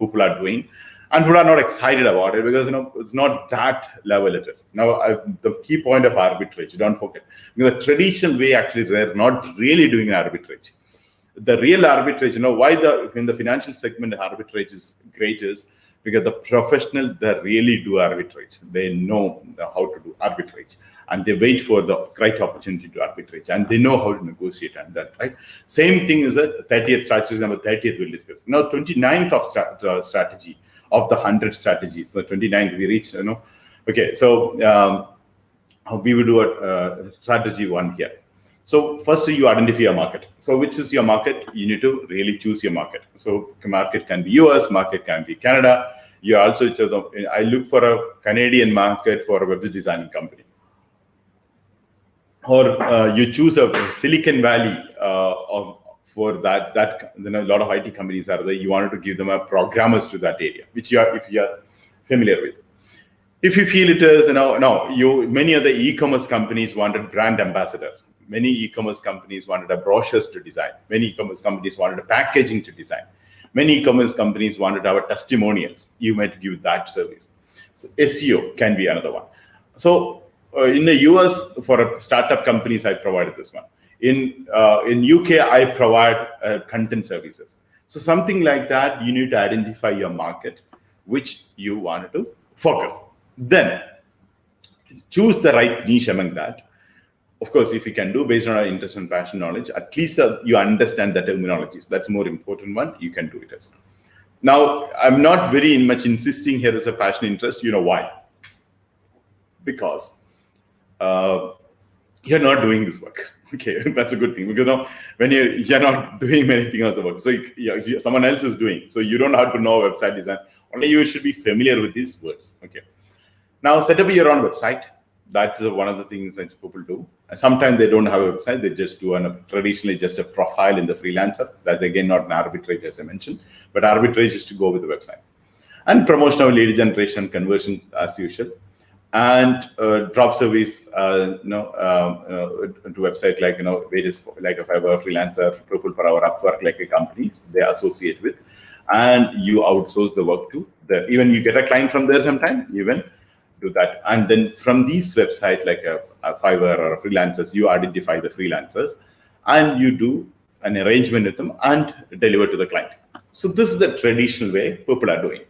[SPEAKER 1] people are doing, and who are not excited about it because it's not that level it is. Now the key point of arbitrage, don't forget, the traditional way actually they're not really doing arbitrage. The real arbitrage, why in the financial segment arbitrage is great is because the professional, they really do arbitrage. They know how to do arbitrage, and they wait for the right opportunity to arbitrage, and they know how to negotiate and that, right? Same thing is a 30th strategy, number 30th we'll discuss. Now 29th of strategy of the 100 strategies. So 29th we reached, Okay, so we will do a strategy one here. So first you identify your market. So which is your market? You need to really choose your market. So market can be US, market can be Canada. You also, I look for a Canadian market for a web designing company. Or you choose a Silicon Valley for that a lot of IT companies are there. You wanted to give them a programmers to that area, which if you are familiar with. If you feel it is, many other e-commerce companies wanted brand ambassador. Many e-commerce companies wanted a brochures to design. Many e-commerce companies wanted a packaging to design. Many e-commerce companies wanted our testimonials. You might give that service. So SEO can be another one. So in the US, for startup companies, I provided this one. In UK, I provide content services. So something like that, you need to identify your market, which you wanted to focus. Then choose the right niche among that. Of course, if you can do based on our interest and passion knowledge, at least you understand the terminologies. That's more important one. You can do it as. Now, I'm not very much insisting here as a passion interest. You know why? Because you're not doing this work. Okay, that's a good thing, because when you're not doing anything else work, so someone else is doing. So you don't have to know website design. Only you should be familiar with these words. Okay. Now set up your own website. That's one of the things that people do. Sometimes they don't have a website. They just do traditionally just a profile in the freelancer. That's again not an arbitrage, as I mentioned, but arbitrage is to go with the website. And promotional lead generation, conversion as usual, and drop service to website like various, like if I have a freelancer, people per hour, Upwork, like a companies they associate with, and you outsource the work to even you get a client from there sometime, even do that. And then from these websites like a Fiverr or a freelancers, you identify the freelancers and you do an arrangement with them and deliver to the client. So this is the traditional way people are doing.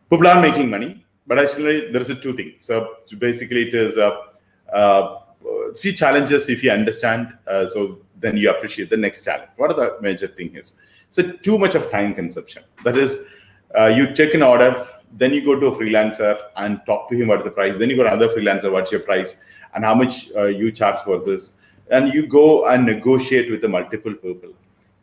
[SPEAKER 1] People are making money, but actually there is two things. So basically it is three challenges if you understand. So then you appreciate the next challenge. What are the major things? So too much of time consumption. That is, you check an order, then you go to a freelancer and talk to him about the price. Then you go to another freelancer, what's your price and how much you charge for this. And you go and negotiate with the multiple people.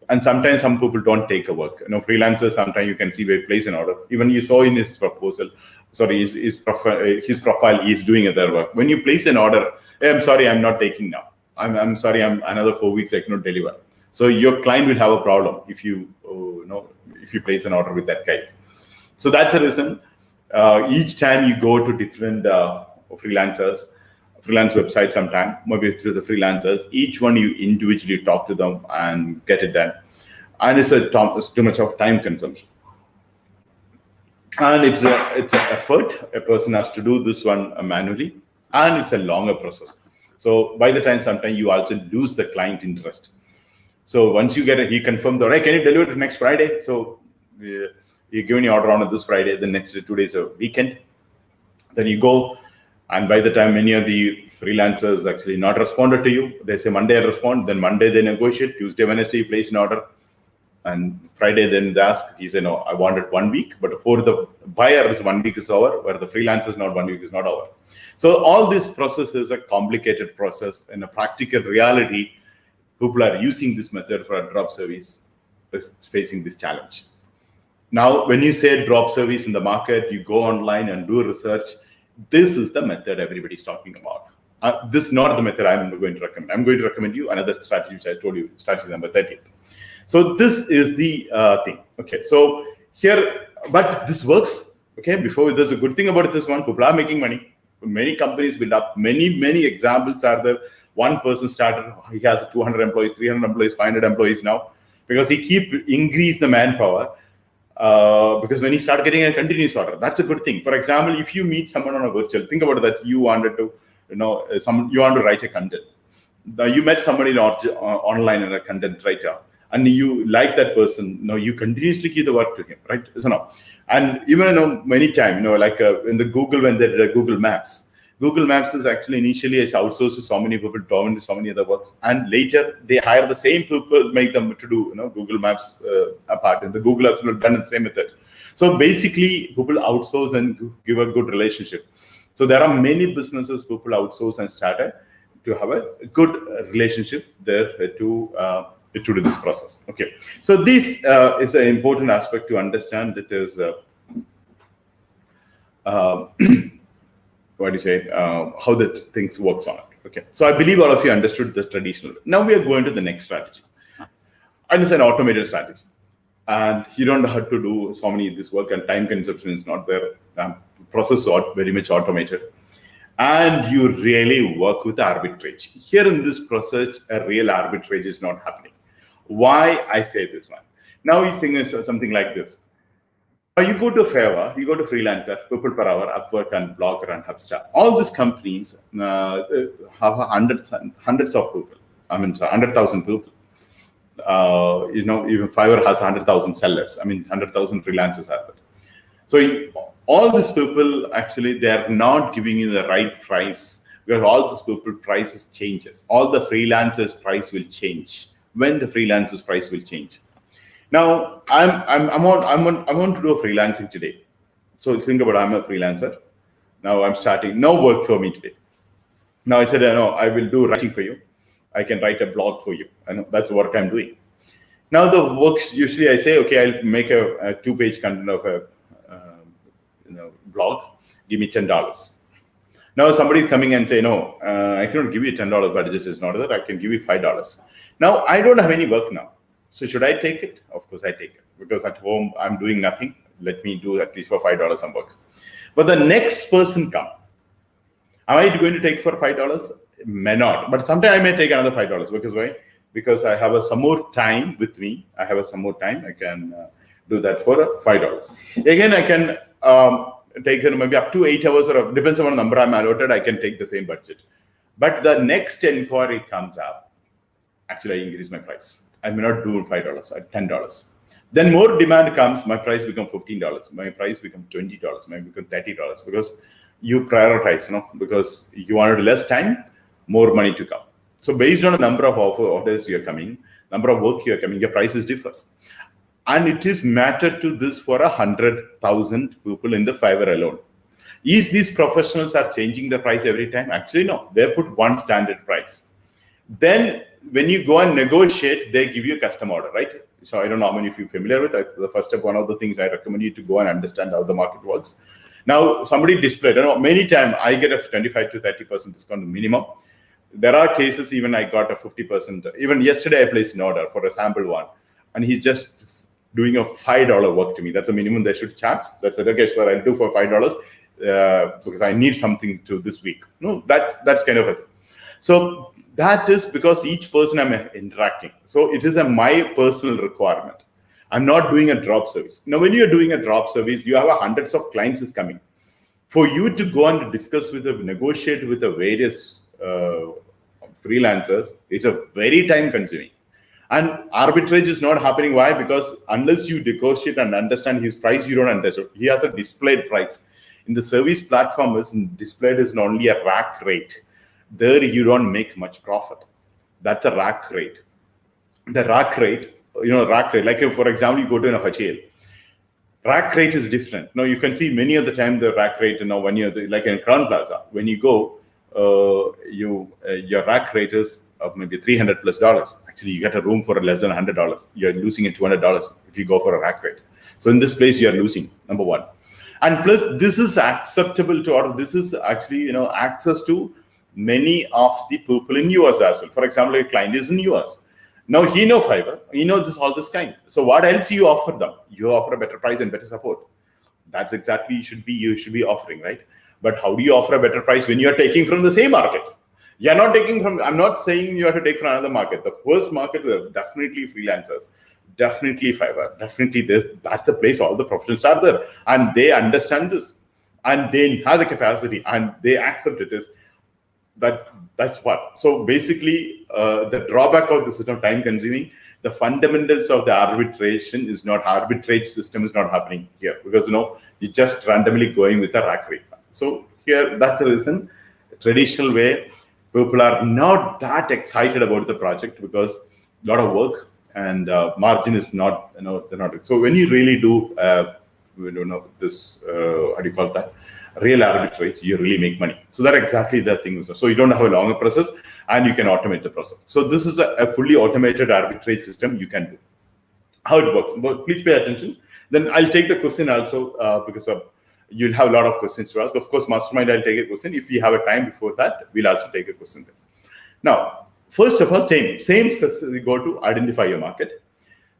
[SPEAKER 1] And sometimes some people don't take a work. Freelancers, sometimes you can see they place an order. Even you saw in his proposal, his profile, he's doing other work. When you place an order, hey, I'm sorry, I'm not taking now. I'm sorry, I'm another 4 weeks, I cannot deliver. So your client will have a problem if you place an order with that case. So that's the reason. Each time you go to different freelance websites, sometime maybe through the freelancers, each one you individually talk to them and get it done. And it's too much of time consumption. And it's an effort. A person has to do this one manually, and it's a longer process. So by the time, sometimes you also lose the client interest. So once you get it, he confirmed, hey, can you deliver it next Friday? So you give an order on this Friday, the next 2 days a weekend. Then you go, and by the time many of the freelancers actually not responded to you, they say Monday I respond, then Monday they negotiate, Tuesday, Wednesday you place an order, and Friday then they ask, he said, no, I wanted 1 week, but for the buyer, 1 week is over, where the freelancer is not 1 week is not over. So all this process is a complicated process. In a practical reality, people are using this method for a drop service, facing this challenge. Now, when you say drop service in the market, you go online and do research. This is the method everybody's talking about. This is not the method I'm going to recommend. I'm going to recommend you another strategy, which I told you, strategy number 30. So this is the thing. Okay, so here, but this works. Okay, before there's a good thing about this one, people are making money. Many companies build up. Many examples are there. One person started, he has 200 employees, 300 employees, 500 employees now, because he increase the manpower. Because when you start getting a continuous order, that's a good thing. For example, if you meet someone on a virtual, think about that. You wanted to, you want to write a content. You met somebody online and a content writer, and you like that person. You continuously give the work to him, right? So and even many times, like in the Google, when they did Google Maps. Google Maps is actually initially outsourced to so many people, down to so many other works, and later they hire the same people, make them to do Google Maps apart, and the Google has done the same method. So basically, people outsource and give a good relationship. So there are many businesses people outsource and started to have a good relationship there to do this process. Okay, so this is an important aspect to understand. It is what do you say, how the things works on it. Okay, so I believe all of you understood this traditional. Now we are going to the next strategy, and it's an automated strategy. And you don't have to do so many this work, and time consumption is not there. Process is very much automated, and you really work with arbitrage. Here in this process, a real arbitrage is not happening. Why I say this one? Now you think it's something like this. You go to Fiverr, you go to Freelancer, People Per Hour, Upwork, and Blogger, and Hubstaff. All these companies have hundreds of people. I mean, 100,000 people. Even Fiverr has 100,000 sellers. I mean, 100,000 freelancers have it. So all these people, actually, they are not giving you the right price, because all these people prices changes. All the freelancers' price will change when the freelancers' price will change. Now, I'm on to do a freelancing today. So think about, I'm a freelancer. Now I'm starting, no work for me today. Now I said, no, I will do writing for you. I can write a blog for you. I know that's the work I'm doing. Now the works, usually I say, okay, I'll make a 2-page content of a blog. Give me $10. Now somebody is coming and say, no, I cannot give you $10, but this is not that. I can give you $5. Now I don't have any work now. So should I take it? Of course I take it, because at home I'm doing nothing. Let me do at least for $5 some work. But the next person come. Am I going to take for $5? May not. But sometime I may take another $5. Because why? Because I have some more time with me. I have some more time. I can do that for $5. Again, I can take maybe up to 8 hours, or depends on the number I'm allotted, I can take the same budget. But the next inquiry comes up. Actually, I increase my price. I may not do $5, at $10. Then more demand comes, my price becomes $15. My price becomes $20, maybe become $30, because you prioritize, because you wanted less time, more money to come. So based on the number of orders you're coming, number of work you're coming, your prices differs. And it is matter to this for 100,000 people in the Fiverr alone. Is these professionals are changing the price every time? Actually, no. They put one standard price. Then when you go and negotiate, they give you a custom order, right? So I don't know how many of you are familiar with that. The first step, one of the things I recommend you to go and understand how the market works. Now, somebody displayed, many times I get a 25 to 30% discount minimum. There are cases even I got a 50%. Even yesterday I placed an order for a sample one, and he's just doing a $5 work to me. That's the minimum they should charge. That's it. Okay, sir, I'll do for $5 because I need something to this week. No, that's kind of it. So that is because each person I'm interacting. So it is my personal requirement. I'm not doing a drop service. Now, when you're doing a drop service, you have hundreds of clients is coming. For you to go and discuss with negotiate with the various freelancers, it's a very time consuming. And arbitrage is not happening. Why? Because unless you negotiate and understand his price, you don't understand. He has a displayed price. In the service platform, is displayed is only a rack rate. There you don't make much profit. That's a rack rate. The rack rate, like if, for example, you go to a hotel, rack rate is different. Now you can see many of the time the rack rate, when you're like in Crown Plaza, when you go, your rack rate is of maybe $300+. Actually, you get a room for less than $100. You're losing at $200 if you go for a rack rate. So in this place, you're losing, number one. And plus, this is acceptable to, or this is actually, access to many of the people in US as well. For example, a client is in US. Now he know Fiverr, he know all this kind. So what else you offer them? You offer a better price and better support. That's exactly you should be offering, right? But how do you offer a better price when you're taking from the same market? You're not taking from, I'm not saying you have to take from another market. The first market is definitely freelancers, definitely Fiverr, definitely this. That's the place all the professionals are there. And they understand this. And they have the capacity and they accept it. That's what. So basically, the drawback of the system, time consuming, the fundamentals of the arbitration is not, arbitrage system is not happening here, because you're just randomly going with a rack rate. So here, that's the reason, traditional way, people are not that excited about the project because a lot of work and margin is not, they're not. So when you really do, this, how do you call that? Real arbitrage, you really make money. So that exactly the thing. So you don't have a longer process. and you can automate the process. So this is a fully automated arbitrage system you can do. How it works, but please pay attention. Then I'll take the question also because you'll have a lot of questions to ask. Of course, mastermind, I'll take a question. If you have a time before that, we'll also take a question then. Now, first of all, same as we go to identify your market.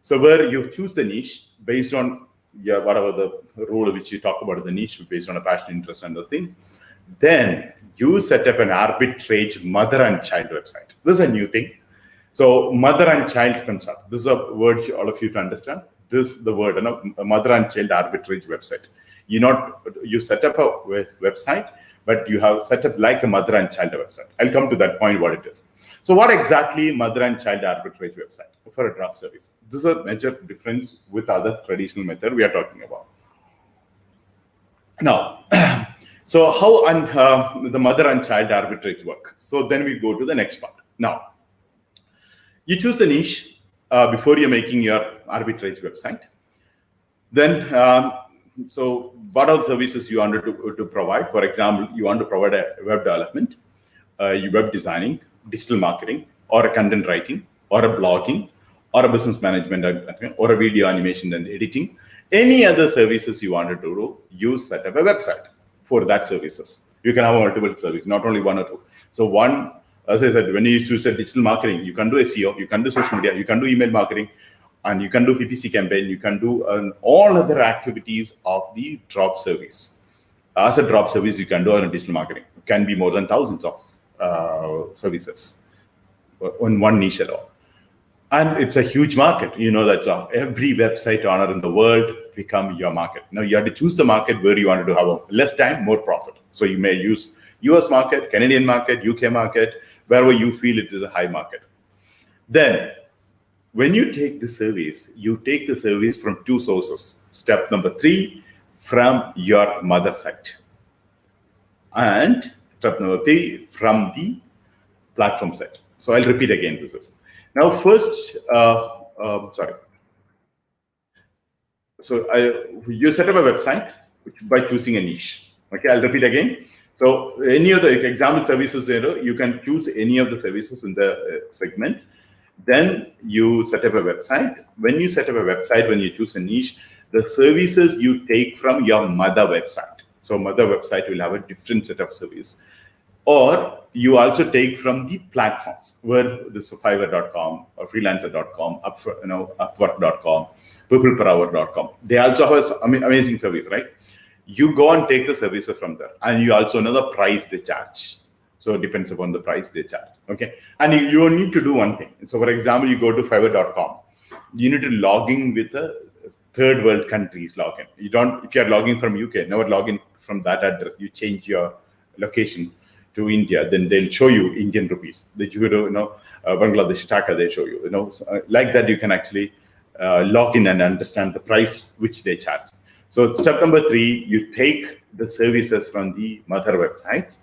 [SPEAKER 1] So where you choose the niche based on whatever the rule which you talk about the niche based on a passion, interest, and the thing. Then you set up an arbitrage mother and child website. This is a new thing. So mother and child consult. This is a word all of you to understand. This is the word, a mother and child arbitrage website. You set up a website, but you have set up like a mother and child website. I'll come to that point what it is. So what exactly mother and child arbitrage website for a drop service? This is a major difference with other traditional method we are talking about. Now, so how the mother and child arbitrage work? So then we go to the next part. Now, you choose the niche before you're making your arbitrage website. Then, so what are the services you want to provide? For example, you want to provide a web development, web designing, digital marketing, or a content writing, or a blogging, or a business management, or a video animation and editing. Any other services you wanted to do, you set up a website for that services. You can have multiple services, not only one or two. So one, as I said, when you use a digital marketing, you can do SEO, you can do social media, you can do email marketing, and you can do PPC campaign, you can do all other activities of the drop service. As a drop service, you can do on digital marketing. It can be more than thousands of services on one niche alone. And it's a huge market. You know that every website owner in the world become your market. Now you have to choose the market where you wanted to have less time, more profit. So you may use US market, Canadian market, UK market, wherever you feel it is a high market. Then when you take the service, you take the service from two sources. Step number 3, from your mother site. And step number 3, from the platform site. So I'll repeat again this. Now first, you set up a website by choosing a niche. Okay, I'll repeat again. So any of the example services, you can choose any of the services in the segment. Then you set up a website. When you set up a website, when you choose a niche, the services you take from your mother website. So mother website will have a different set of service. Or you also take from the platforms where this is Fiverr.com or freelancer.com, Upwork.com, peopleperhour.com. They also have amazing service, right? You go and take the services from there, and you also know the price they charge. So it depends upon the price they charge. Okay, and you need to do one thing. So for example, you go to Fiverr.com. You need to log in with a third world countries login. You don't. If you are logging from UK, never log in from that address. You change your location to India, then they'll show you Indian rupees. That you Bangladeshi taka, they show you. So, like that, you can actually log in and understand the price which they charge. So step number 3, you take the services from the mother website,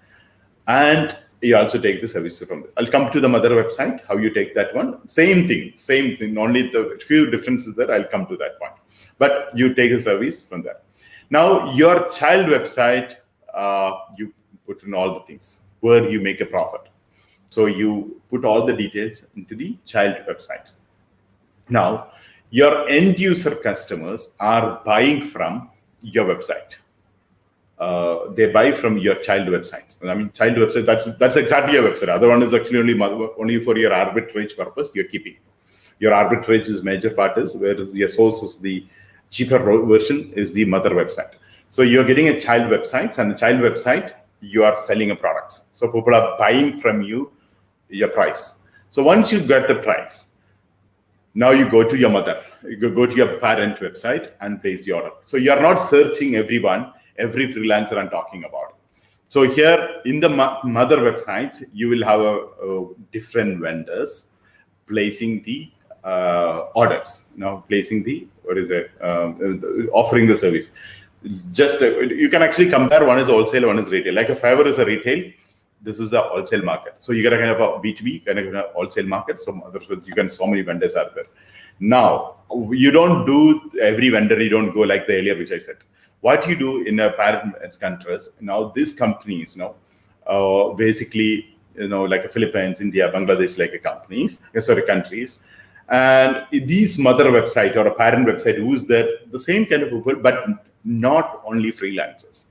[SPEAKER 1] and you also take the services from it. I'll come to the mother website, how you take that one. Same thing, only the few differences that I'll come to that point. But you take a service from there. Now, your child website, you put in all the things where you make a profit. So you put all the details into the child website. Now, your end user customers are buying from your website. They buy from your child website. I mean, child website, that's exactly your website. Other one is actually only for your arbitrage purpose you're keeping. Your arbitrage is major part is, whereas your source is the cheaper version is the mother website. So you're getting a child website, and the child website, you are selling a products. So people are buying from you your price. So once you get the price, now you go to your mother, you go to your parent website and place the order. So you are not searching every freelancer I'm talking about. So here in the mother websites, you will have a different vendors placing the orders. Placing the, offering the service. Just you can actually compare, one is wholesale, one is retail. Like a Fiverr is a retail, this is a wholesale market. So you get a kind of a B2B, kind of a wholesale market. So so many vendors are there. Now, you don't do every vendor, you don't go like the earlier, which I said. What you do in a parent countries, now these companies, basically like a Philippines, India, Bangladesh, like a countries. And these mother website or a parent website who's there, the same kind of people, but not only freelancers,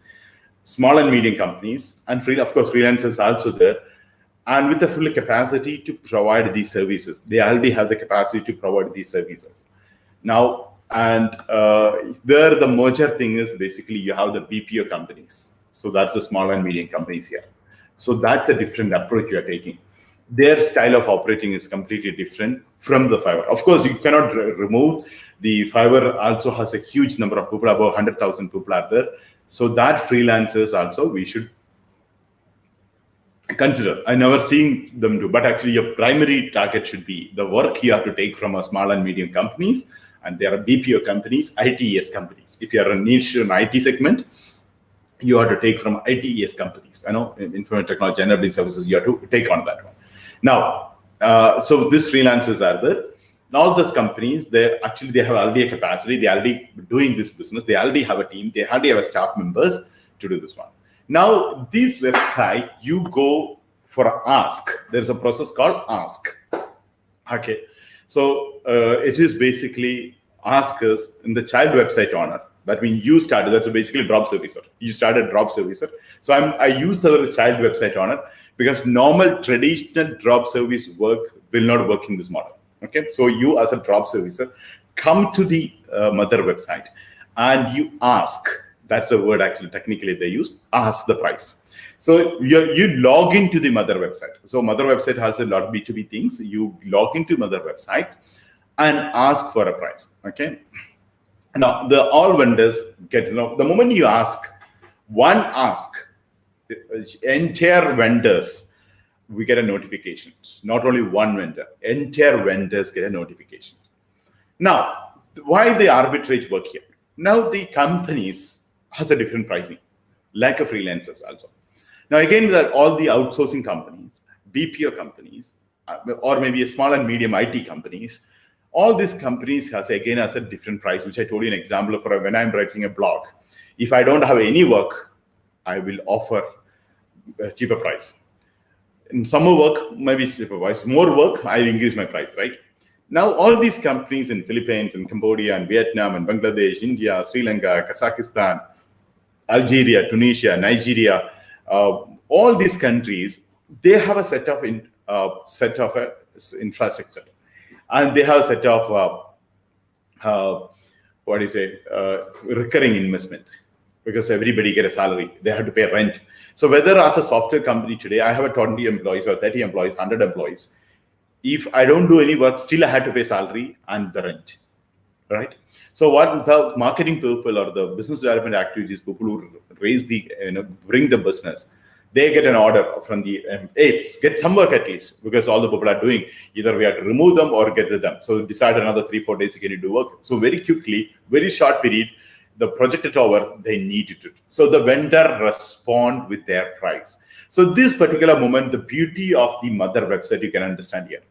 [SPEAKER 1] small and medium companies, and of course, freelancers also there, and with the full capacity to provide these services. They already have the capacity to provide these services. Now, and there the merger thing is basically you have the BPO companies. So that's the small and medium companies here. So that's a different approach you are taking. Their style of operating is completely different from the Fiverr. Of course, you cannot remove the Fiverr. Also has a huge number of people, about 100,000 people are there. So that freelancers also we should consider. I never seen them do, but actually your primary target should be the work you have to take from a small and medium companies, and there are BPO companies, ITES companies. If you are a niche in IT segment, you have to take from ITES companies. I know information technology enabling services, you have to take on that one. Now, so these freelancers are there. All those companies, they have already a capacity. They are already doing this business. They already have a team. They already have a staff members to do this one. Now, this website, you go for an ask. There's a process called ask. Okay. So it is basically ask us in the child website owner. That means you started, that's basically drop servicer. You started drop servicer. So I use the child website owner because normal traditional drop service work will not work in this model. Okay. So you as a drop servicer come to the mother website and you ask. That's the word actually technically they use, ask the price. So you log into the mother website. So mother website has a lot of B2B things. You log into mother website and ask for a price. Okay. Now all vendors get, the moment you ask, entire vendors, we get a notification. Not only one vendor, entire vendors get a notification. Now, why the arbitrage work here? Now the companies has a different pricing, like a freelancers also. Now again, that all the outsourcing companies, BPO companies, or maybe a small and medium IT companies, all these companies has a different price, which I told you an example for when I'm writing a blog. If I don't have any work, I will offer a cheaper price. In summer work, maybe cheaper price. More work, I increase my price, right? Now, all these companies in Philippines and Cambodia and Vietnam and Bangladesh, India, Sri Lanka, Kazakhstan, Algeria, Tunisia, Nigeria, all these countries, they have a set of infrastructure, and they have a set of recurring investment, because everybody get a salary. They have to pay rent. So whether as a software company today, I have a 20 employees or 30 employees, 100 employees. If I don't do any work, still I have to pay salary and the rent, right? So what the marketing people or the business development activities people who raise the, bring the business, they get an order from the, hey, get some work at least, because all the people are doing, either we have to remove them or get them. So decide another 3-4 days you can do work. So very quickly, very short period, the project is over, they need it. So the vendor respond with their price. So this particular moment, the beauty of the mother website, you can understand here.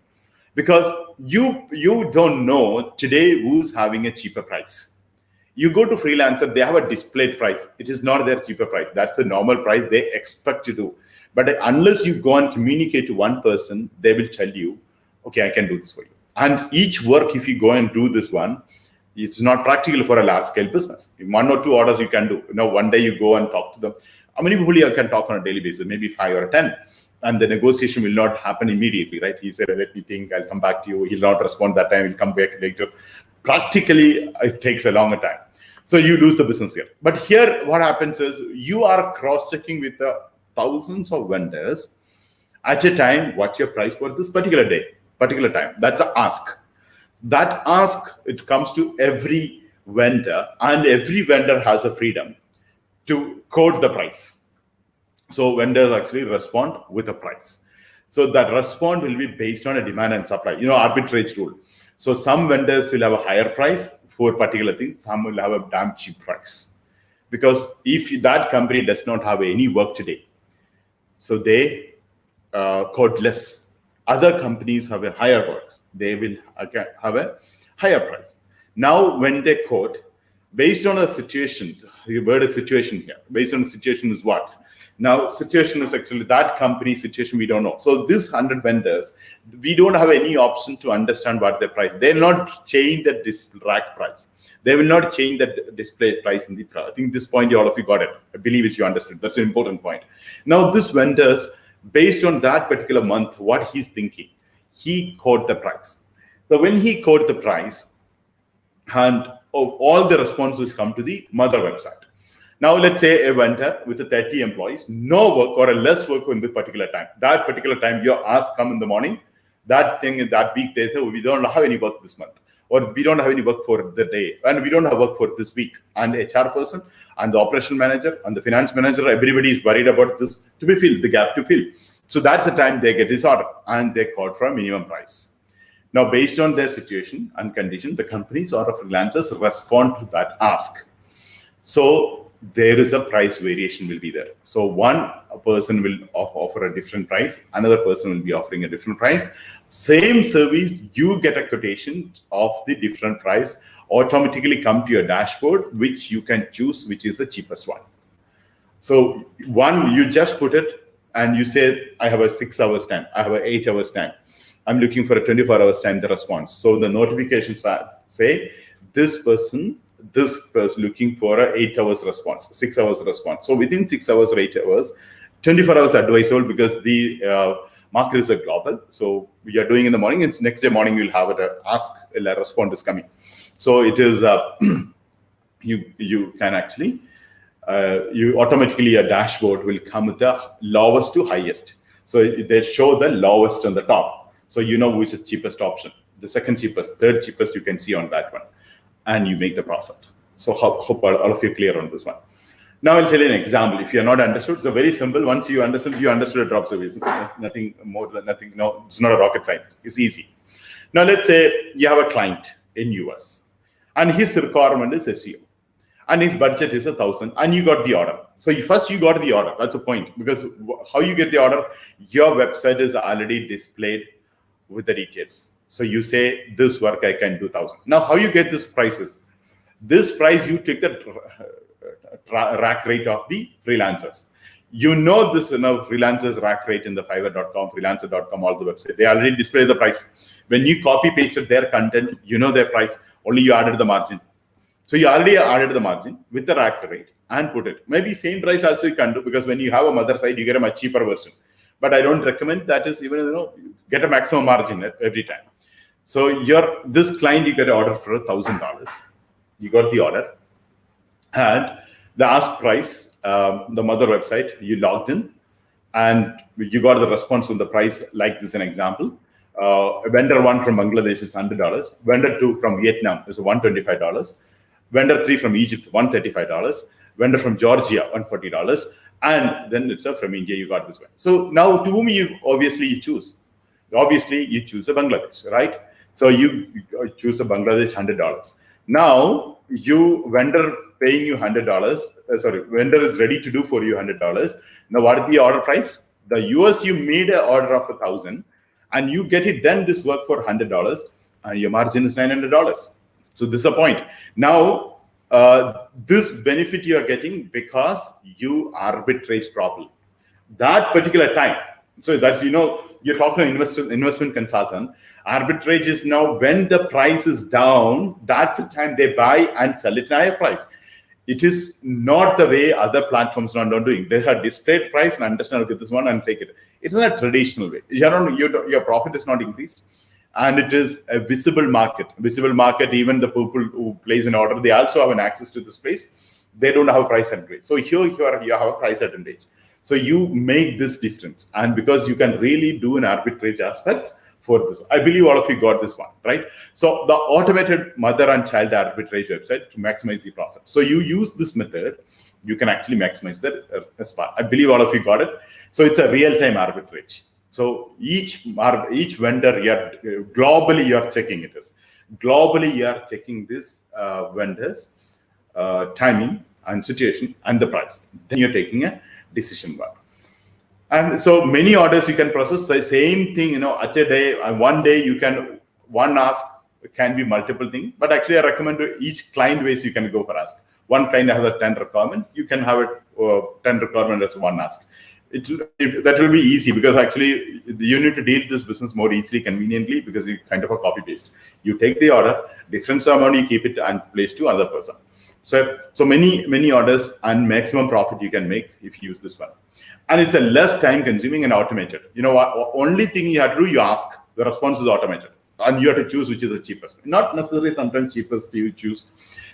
[SPEAKER 1] Because you don't know today who's having a cheaper price. You go to freelancer, they have a displayed price. It is not their cheaper price. That's the normal price they expect to do. But unless you go and communicate to one person, they will tell you, okay, I can do this for you. And each work, if you go and do this one, it's not practical for a large scale business. 1 or 2 orders you can do. One day you go and talk to them. How many people you can talk on a daily basis? Maybe 5 or 10. And the negotiation will not happen immediately, right? He said, let me think, I'll come back to you. He'll not respond that time, he'll come back later. Practically, it takes a longer time. So you lose the business here. But here, what happens is you are cross-checking with the thousands of vendors at a time, what's your price for this particular day, particular time. That's an ask. That ask, it comes to every vendor, and every vendor has a freedom to quote the price. So vendors actually respond with a price. So that response will be based on a demand and supply, arbitrage rule. So some vendors will have a higher price for particular things, some will have a damn cheap price. Because if that company does not have any work today, so they quote less. Other companies have a higher works, they will have a higher price. Now, when they quote, based on a situation, the word is situation here, based on the situation is what? Now, situation is actually that company situation we don't know. So this 100 vendors, we don't have any option to understand what their price. They'll not change the rack price. They will not change the display price in the product. I think this point all of you got it. I believe it's you understood. That's an important point. Now, this vendors, based on that particular month, what he's thinking, he quote the price. So when he quote the price, and all the response will come to the mother website. Now, let's say a vendor with 30 employees, no work or a less work in the particular time. That particular time, your ask come in the morning. That thing in that week, they say, we don't have any work this month, or we don't have any work for the day, and we don't have work for this week. And the HR person, and the operation manager, and the finance manager, everybody is worried about this to be filled, the gap to fill. So that's the time they get this order, and they call for a minimum price. Now, based on their situation and condition, the companies or freelancers respond to that ask. So there is a price variation will be there. So a person will offer a different price, another person will be offering a different price. Same service, you get a quotation of the different price, automatically come to your dashboard, which you can choose, which is the cheapest one. So you just put it and you say, I have a 6 hours time, I have a 8 hours time. I'm looking for a 24 hours time, the response. So the notifications say, this person looking for a 8 hours response, 6 hours response. So within 6 hours or 8 hours, 24 hours advisable, because the market is a global. So we are doing in the morning, and next day morning you'll have a response is coming. So it is you can actually you automatically a dashboard will come with the lowest to highest. So they show the lowest on the top. So you know which is the cheapest option, the second cheapest, third cheapest you can see on that one, and you make the profit. So hope all of you are clear on this one. Now I'll tell you an example. If you're not understood, it's a very simple. Once you understood a drop service. Nothing more than nothing. No, it's not a rocket science. It's easy. Now let's say you have a client in US, and his requirement is SEO, and his budget is 1,000, and you got the order. So you got the order. That's the point, because how you get the order, your website is already displayed with the details. So you say, this work I can do 1,000. Now, how you get this prices? This price, you take the rack rate of the freelancers. You know this freelancers rack rate in the Fiverr.com, freelancer.com, all the website. They already display the price. When you copy pasted their content, you know their price. Only you added the margin. So you already added the margin with the rack rate and put it. Maybe same price also you can do, because when you have a mother site, you get a much cheaper version. But I don't recommend that. Is even get a maximum margin every time. So this client, you get an order for $1,000. You got the order, and the ask price, the mother website, you logged in, and you got the response on the price. Like this, an example. Vendor 1 from Bangladesh is $100. Vendor 2 from Vietnam is $125. Vendor 3 from Egypt, $135. Vendor from Georgia, $140. And then it's from India, you got this one. So now to whom you choose? Obviously, you choose a Bangladesh, right? So you choose a Bangladesh $100. Now vendor paying you $100. Vendor is ready to do for you $100. Now what is the order price? The US you made an order of 1,000, and you get it done this work for $100, and your margin is $900. So this is a point. Now this benefit you are getting because you arbitrage properly that particular time. So that's you're talking to investment consultant. Arbitrage is now when the price is down, that's the time they buy and sell it at a higher price. It is not the way other platforms are not doing. They have displayed price and understand, okay, this one and take it. It's not a traditional way. Your profit is not increased, and it is a visible market. Visible market, even the people who place an order, they also have an access to this place. They don't have a price advantage. So here you have a price advantage. So you make this difference, and because you can really do an arbitrage aspects for this. I believe all of you got this one, right? So the automated mother and child arbitrage website to maximize the profit. So you use this method, you can actually maximize the spot. I believe all of you got it. So it's a real-time arbitrage. So each vendor, globally you're checking it. Globally you're checking this vendor's timing and situation and the price. Then you're taking a decision one. And so many orders you can process the same thing, at a day. One day one ask can be multiple things, but actually I recommend to each client ways you can go for ask. one client has a 10 requirement, you can have it 10 requirement as one ask. That will be easy, because actually you need to deal this business more easily, conveniently, because you kind of a copy paste. You take the order, difference amount, you keep it and place to other person. So many orders and maximum profit you can make if you use this one. And it's a less time consuming and automated. You know what? Only thing you have to do, you ask, the response is automated, and you have to choose which is the cheapest. Not necessarily sometimes cheapest you choose.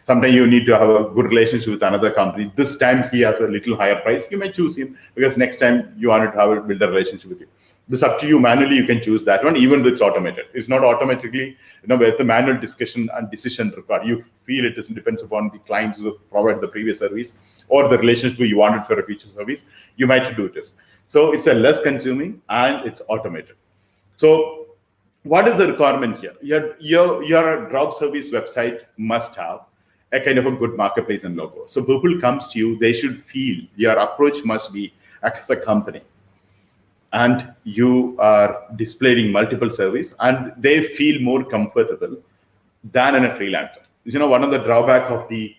[SPEAKER 1] Sometimes you need to have a good relationship with another company. This time he has a little higher price. You may choose him because next time you want to build a relationship with him. This is up to you. Manually, you can choose that one, even though it's automated. It's not automatically, with the manual discussion and decision required. You feel it depends upon the clients who provide the previous service or the relationship you wanted for a future service. You might do this. So it's a less consuming and it's automated. So what is the requirement here? Your drop service website must have a kind of a good marketplace and logo. So people comes to you, they should feel your approach must be as a company, and you are displaying multiple service, and they feel more comfortable than in a freelancer. One of the drawback of the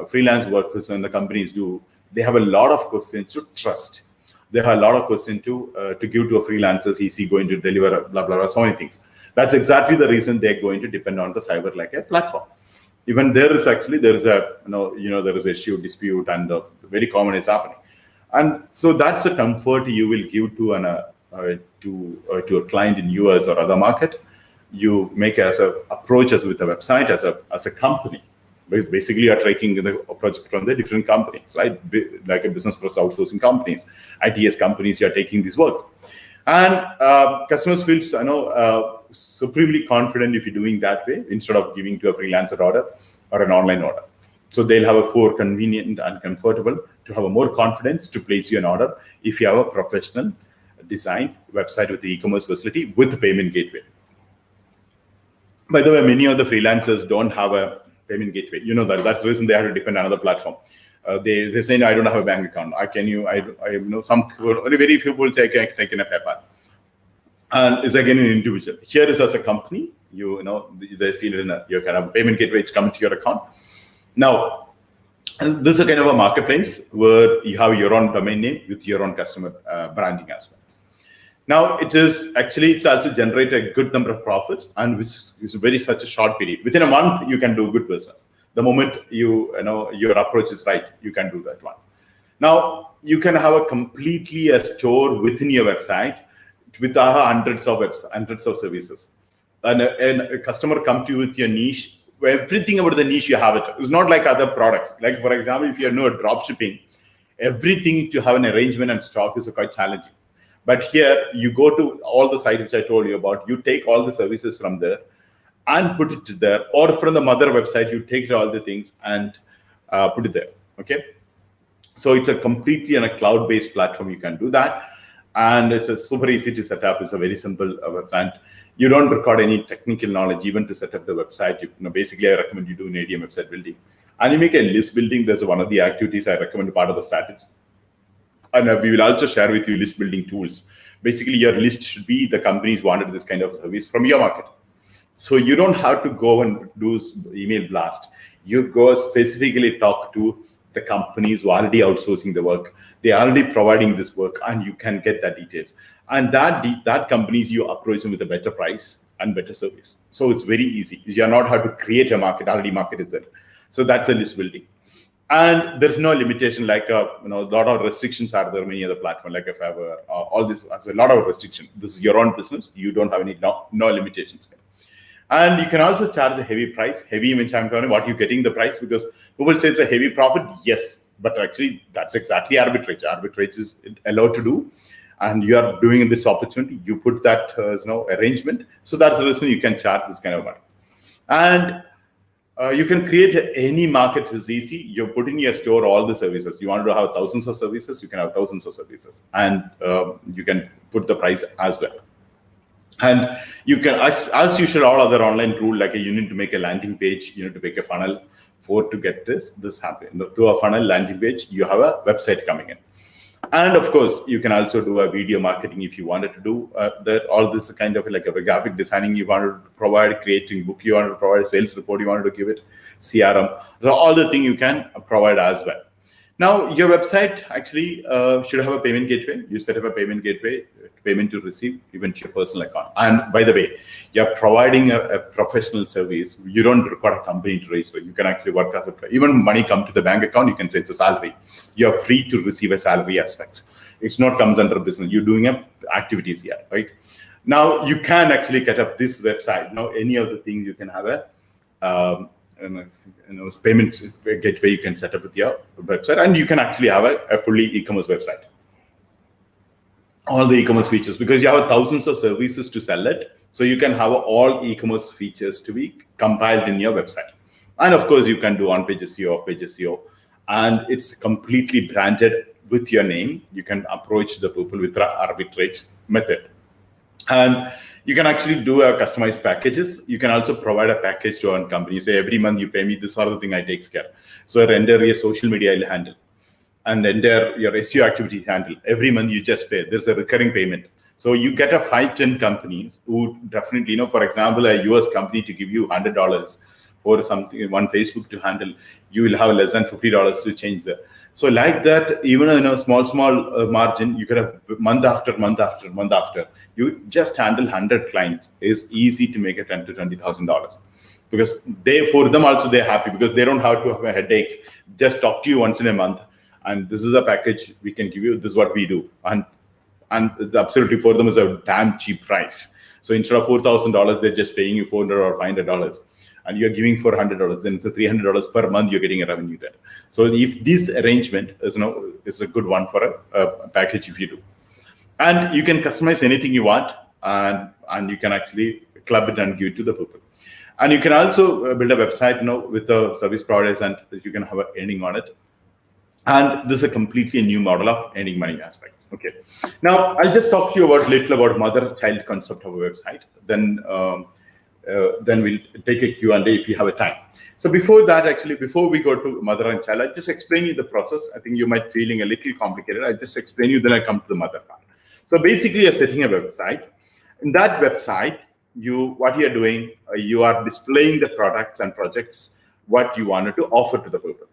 [SPEAKER 1] freelance workers and the companies do, they have a lot of questions to trust. They have a lot of questions to give to a freelancer. Is he going to deliver blah, blah, blah, so many things. That's exactly the reason they're going to depend on the Fiverr like a platform. Even there is a issue, dispute, and very common is happening. And so that's a comfort you will give to a client in US or other market. You make as a approach as with a website as a company. Basically, you are taking the project from the different companies, right? Like a business process outsourcing companies, ITS companies. You are taking this work, and customers feel supremely confident if you're doing that way instead of giving to a freelancer order or an online order. So they'll have a more convenient and comfortable to have a more confidence to place you an order if you have a professional designed website with the e-commerce facility with the payment gateway. By the way, many of the freelancers don't have a payment gateway. That's the reason they have to depend on another platform. They say, no, I don't have a bank account. Some people, only very few people say I can take in a PayPal. And it's again an individual. Here is as a company, they feel you can have a payment gateway which comes to your account. Now, this is a kind of a marketplace where you have your own domain name with your own customer branding aspects. Now, it's also generate a good number of profits, and which is such a short period. Within a month, you can do good business. The moment your approach is right, you can do that one. Now, you can have a store within your website with hundreds of services. And a customer come to you with your niche. Everything about the niche, you have it. It's not like other products. Like, for example, if you know drop shipping, everything to have an arrangement and stock is quite challenging. But here, you go to all the sites which I told you about, you take all the services from there and put it there, or from the mother website, you take all the things and put it there, okay? So it's a completely on a cloud-based platform, you can do that. And it's a super easy to set up. It's a very simple website. You don't record any technical knowledge even to set up the website. Basically, I recommend you do an ADM website building. And you make a list building. There's one of the activities I recommend part of the strategy. And we will also share with you list building tools. Basically, your list should be the companies wanted this kind of service from your market. So you don't have to go and do email blast. You go specifically talk to the companies who are already outsourcing the work. They are already providing this work, and you can get that details. And that companies, you approach them with a better price and better service. So it's very easy. You are not have to create a market. Already market is there. So that's a list building. And there's no limitation, like a lot of restrictions are there. Many other platforms like Fiverr, all this has a lot of restriction. This is your own business. You don't have any no limitations. And you can also charge a heavy price. Heavy means I'm telling what you're getting the price, because people say it's a heavy profit. Yes, but actually that's exactly arbitrage. Arbitrage is allowed to do, and you are doing this opportunity. You put that arrangement. So that's the reason you can charge this kind of money. And you can create any market. Is easy. You put in your store all the services. You want to have thousands of services, you can have thousands of services, and you can put the price as well. And you can, as usual, all other online tool, like you need to make a landing page, you need to make a funnel to get this happen. Through a funnel landing page, you have a website coming in. And of course, you can also do a video marketing if you wanted to do that. All this kind of like a graphic designing you wanted to provide, creating book you wanted to provide, sales report you wanted to give it, CRM. So all the thing you can provide as well. Now, your website actually should have a payment gateway. You set up a payment gateway, payment to receive, even to your personal account. And by the way, you're providing a professional service. You don't require a company to register. You can actually work as a, even money come to the bank account, you can say it's a salary. You're free to receive a salary aspects. It's not comes under business. You're doing activities here, right? Now, you can actually get up this website. Now, any of the things you can have a, payment gateway you can set up with your website, and you can actually have a fully e-commerce website. All the e-commerce features, because you have thousands of services to sell it, so you can have all e-commerce features to be compiled in your website. And of course, you can do on-page SEO, off-page SEO, and it's completely branded with your name. You can approach the people with arbitrage method. And you can actually do a customized packages. You can also provide a package to one company. Say every month you pay me this sort of thing I take care. So enter your social media I'll handle, and enter your SEO activity handle. Every month you just pay. There's a recurring payment. So you get a 5-10 companies who definitely, for example, a US company to give you $100 for something, one Facebook to handle, you will have less than $50 to change that. So like that, even in a small margin, you could have month after month after month after. You just handle 100 clients. It's easy to make a $10,000 to $20,000, because for them also they're happy, because they don't have to have headaches. Just talk to you once in a month, and this is a package we can give you. This is what we do, and absolutely for them is a damn cheap price. So instead of $4,000, they're just paying you $400 or $500. And you're giving $400, then it's a $300 per month you're getting a revenue there. So if this arrangement is a good one for a package if you do. And you can customize anything you want, and you can actually club it and give it to the people. And you can also build a website with the service providers, and you can have an earning on it. And this is a completely new model of earning money aspects. Okay. Now I'll just talk to you little about mother-child concept of a website. Then we'll take a Q&A if you have a time. So before we go to mother and child, I'll just explain you the process. I think you might feeling a little complicated. I'll just explain you, then I come to the mother part. So basically, you're setting a website. In that website, what you're doing, you are displaying the products and projects, what you wanted to offer to the people.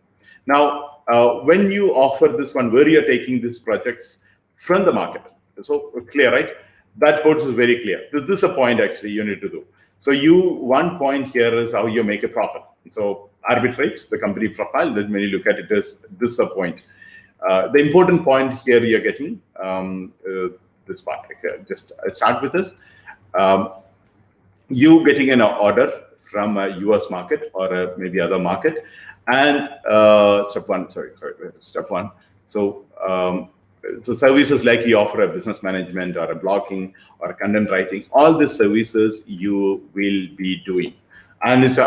[SPEAKER 1] Now, when you offer this one, where you're taking these projects from the market. So clear, right? That part is very clear. This is a point actually you need to do. So one point here is how you make a profit. So arbitrage, the company profile, then when you look at it as this is a point. The important point here you're getting this part. Okay, just start with this. You getting an order from a US market or maybe other market, and step one. So services like you offer a business management or a blogging or a content writing, all these services you will be doing. And as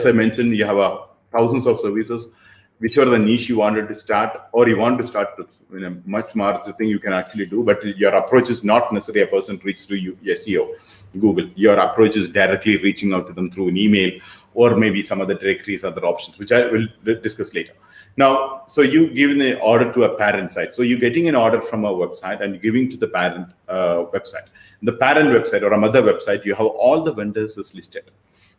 [SPEAKER 1] I mentioned, you have thousands of services, whichever the niche you wanted to start, or you want to start in a much larger thing you can actually do, but your approach is not necessarily a person reach through SEO, Google. Your approach is directly reaching out to them through an email, or maybe some other directories, other options, which I will discuss later. Now, so you give the order to a parent site. So you're getting an order from a website and giving to the parent website. The parent website or a mother website, you have all the vendors is listed.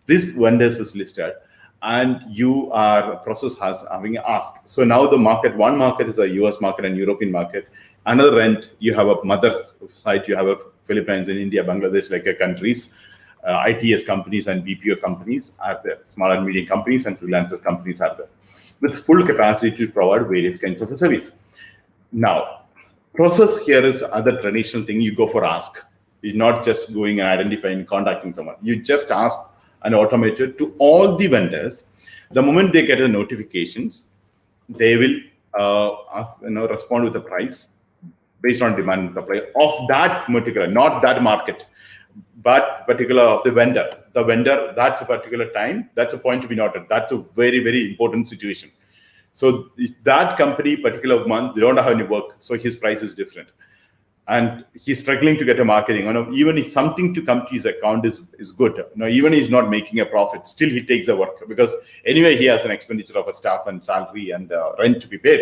[SPEAKER 1] This vendors is listed, and you are process having ask. So now the market, one market is a US market and European market. Another end, you have a mother site, you have a Philippines and India, Bangladesh, like countries. ITS companies and BPO companies are there. Small and medium companies and freelancers companies are there, with full capacity to provide various kinds of service. Now, process here is other traditional thing. You go for ask. You're not just going and identifying, contacting someone. You just ask and automated to all the vendors. The moment they get the notifications, they will respond with the price based on demand and supply of that particular, not that market, but particular of the vendor. The vendor, that's a particular time, that's a point to be noted. That's a very, very important situation. So that company, particular month, they don't have any work, so his price is different. And he's struggling to get a marketing. Even if something to come to his account is good, even he's not making a profit, still he takes the work, because anyway he has an expenditure of a staff and salary and rent to be paid.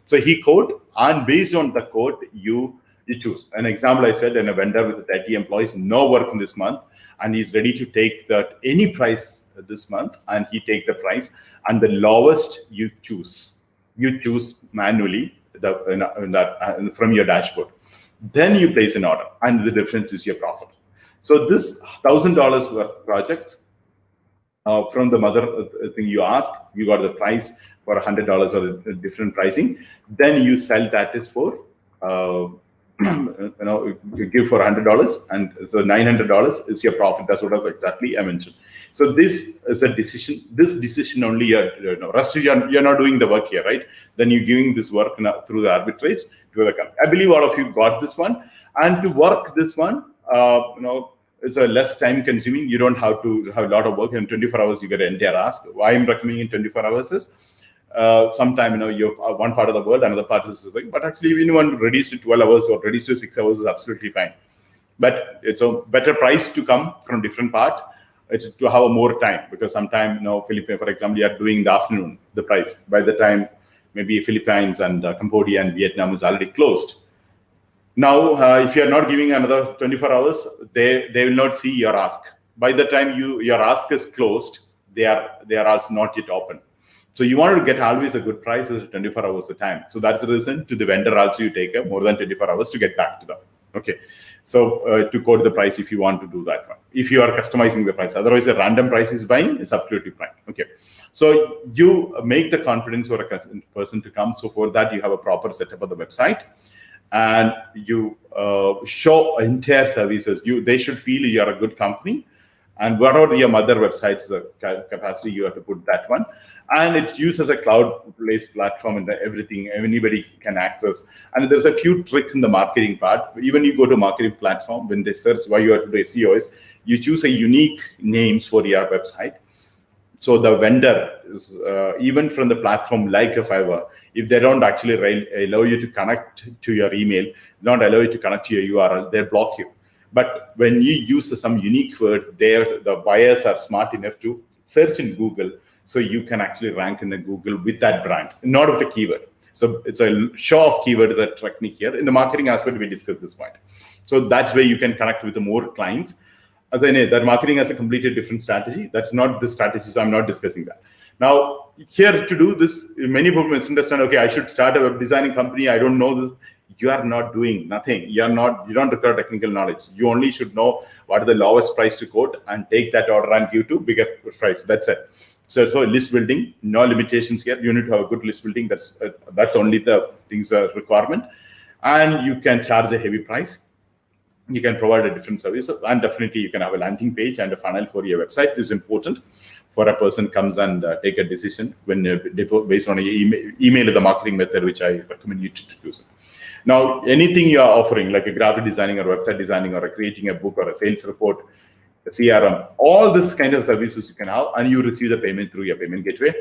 [SPEAKER 1] So he quote, and based on the quote, you choose. An example I said, in a vendor with 30 employees, no work in this month, and he's ready to take that any price this month, and he take the price, and the lowest you choose manually from your dashboard. Then you place an order, and the difference is your profit. So this $1,000 worth projects, from the mother thing you ask, you got the price for $100 or a different pricing. Then you sell that is for you give for $100, and so $900 is your profit. That's what exactly I mentioned. So this is a decision. This decision only, rest you're not doing the work here, right? Then you're giving this work through the arbitrage to the company. I believe all of you got this one. And to work this one, it's a less time consuming. You don't have to have a lot of work. In 24 hours, you get an entire ask. Why I'm recommending in 24 hours is sometime, you're one part of the world, another part is like, but actually anyone reduced to 12 hours or reduced to 6 hours is absolutely fine. But it's a better price to come from different part. It's to have more time, because sometime, Philippines, for example, you are doing the afternoon, the price. By the time maybe Philippines and Cambodia and Vietnam is already closed. Now, if you are not giving another 24 hours, they will not see your ask. By the time your ask is closed, they are also not yet open. So you want to get always a good price is 24 hours of time. So that's the reason to the vendor also you take more than 24 hours to get back to them. Okay. So to quote the price if you want to do that one. If you are customizing the price, otherwise a random price is buying, it's absolutely fine. Okay. So you make the confidence for a person to come. So for that, you have a proper setup of the website, and you show entire services. They should feel you are a good company. And whatever your mother website's capacity, you have to put that one. And it's used as a cloud-based platform, and everything anybody can access. And there's a few tricks in the marketing part. Even you go to marketing platform, when they search why you have to do SEO is, you choose a unique names for your website. So the vendor is, even from the platform like a Fiverr, if they don't actually allow you to connect to your email, don't allow you to connect to your URL, they block you. But when you use some unique word, the buyers are smart enough to search in Google, so you can actually rank in the Google with that brand, not with the keyword. So it's a show of keyword is a technique here. In the marketing aspect, we discussed this point. So that's where you can connect with the more clients. As I know, that marketing has a completely different strategy. That's not the strategy, so I'm not discussing that. Now, here to do this, many people misunderstand, okay, I should start a web designing company. I don't know this. You are not doing nothing. You don't require technical knowledge. You only should know what is the lowest price to quote and take that order and give to bigger price. That's it. So list building, no limitations here. You need to have a good list building. That's only the things requirement. And you can charge a heavy price. You can provide a different service, and definitely you can have a landing page and a funnel for your website. This is important for a person comes and take a decision when based on an email the marketing method, which I recommend you to use. Now, anything you are offering, like a graphic designing or website designing or creating a book or a sales report, a CRM, all this kind of services you can have, and you receive the payment through your payment gateway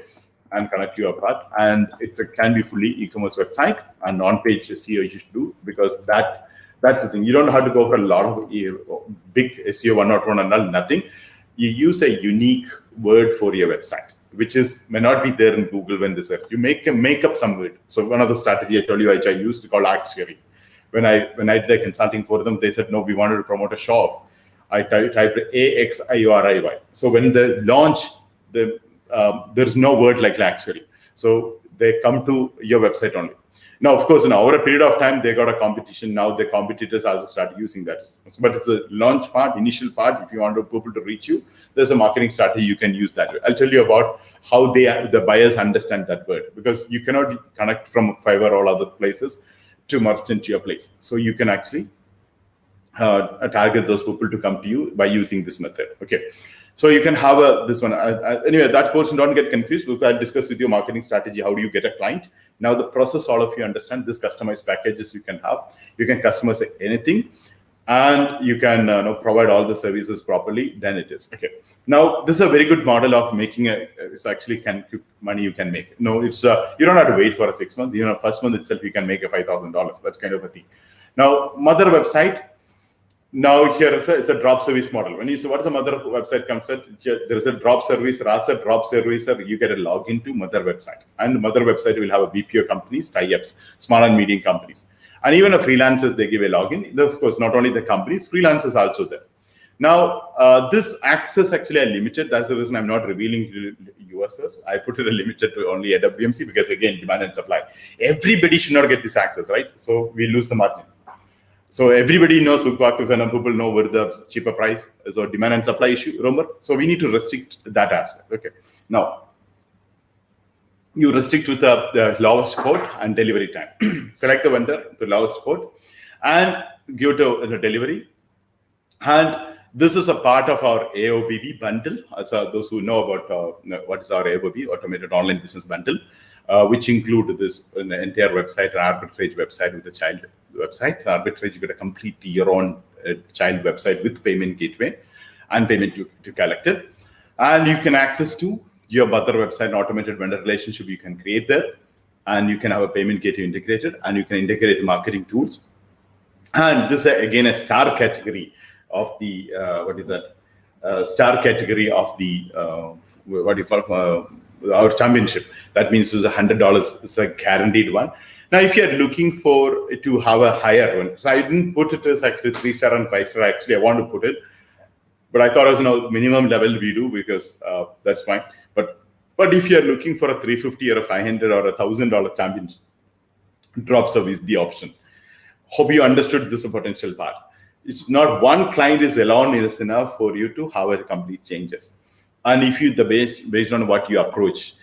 [SPEAKER 1] and connect to your part. And it can be fully e-commerce website and on-page SEO you should do, because that's the thing. You don't have to go for a lot of big SEO 101 and all, nothing. You use a unique word for your website, which may not be there in Google when they search. You make up some word. So one of the strategy I told you, which I used, called Axiory. When I did a consulting for them, they said, no, we wanted to promote a shop. I typed AXIORIY. So when they launch, there's no word like Axiory. So they come to your website only. Now, of course, over a period of time, they got a competition. Now the competitors also start using that. But it's a launch part, initial part. If you want people to reach you, there's a marketing strategy you can use that. I'll tell you about how the buyers understand that word, because you cannot connect from Fiverr or other places to merchant to your place. So you can actually target those people to come to you by using this method. Okay. So you can have this one. Anyway, that portion, don't get confused, because I'll discuss with your marketing strategy. How do you get a client? Now the process, all of you understand, this customized packages you can have. You can customize anything, and you can provide all the services properly. Then it is okay. Now this is a very good model of making it's actually quick money you can make. No, it's you don't have to wait for 6 months. First month itself you can make a $5,000. That's kind of a thing. Now mother website. Now here it's a drop service model. When you say what is the mother website concept, there is a drop service. As a drop servicer, you get a login to mother website, and the mother website will have a BPO companies, tie-ups, small and medium companies, and even a freelancers they give a login. Of course, not only the companies, freelancers also there. Now this access actually are limited. That's the reason I'm not revealing USS. I put it limited to only AWMC because again demand and supply. Everybody should not get this access, right? So we lose the margin. So everybody knows when people know where the cheaper price is or demand and supply issue, remember? So we need to restrict that aspect. Okay. Now, you restrict with the lowest quote and delivery time. Select the vendor, the lowest quote, and give to the delivery. And this is a part of our AOBB bundle. So those who know about what is our AOBB, Automated Online Business Bundle, which include this entire website, an arbitrage website with a child website. Arbitrage, you get a complete your own child website with payment gateway and payment to collect it. And you can access to your mother website and automated vendor relationship you can create there. And you can have a payment gateway integrated, and you can integrate marketing tools. And this is again a star category of the star category of the what do you call our championship. That means it's $100. It's a guaranteed one. Now, if you're looking for to have a higher one, so I didn't put it as actually 3-star and 5-star. Actually, I want to put it, but I thought as minimum level we do because that's fine. But if you're looking for a $350 or a $500 or a $1,000 championship, drop service the option. Hope you understood this potential part. It's not one client is alone is enough for you to have a complete changes. And if you based on what you approach,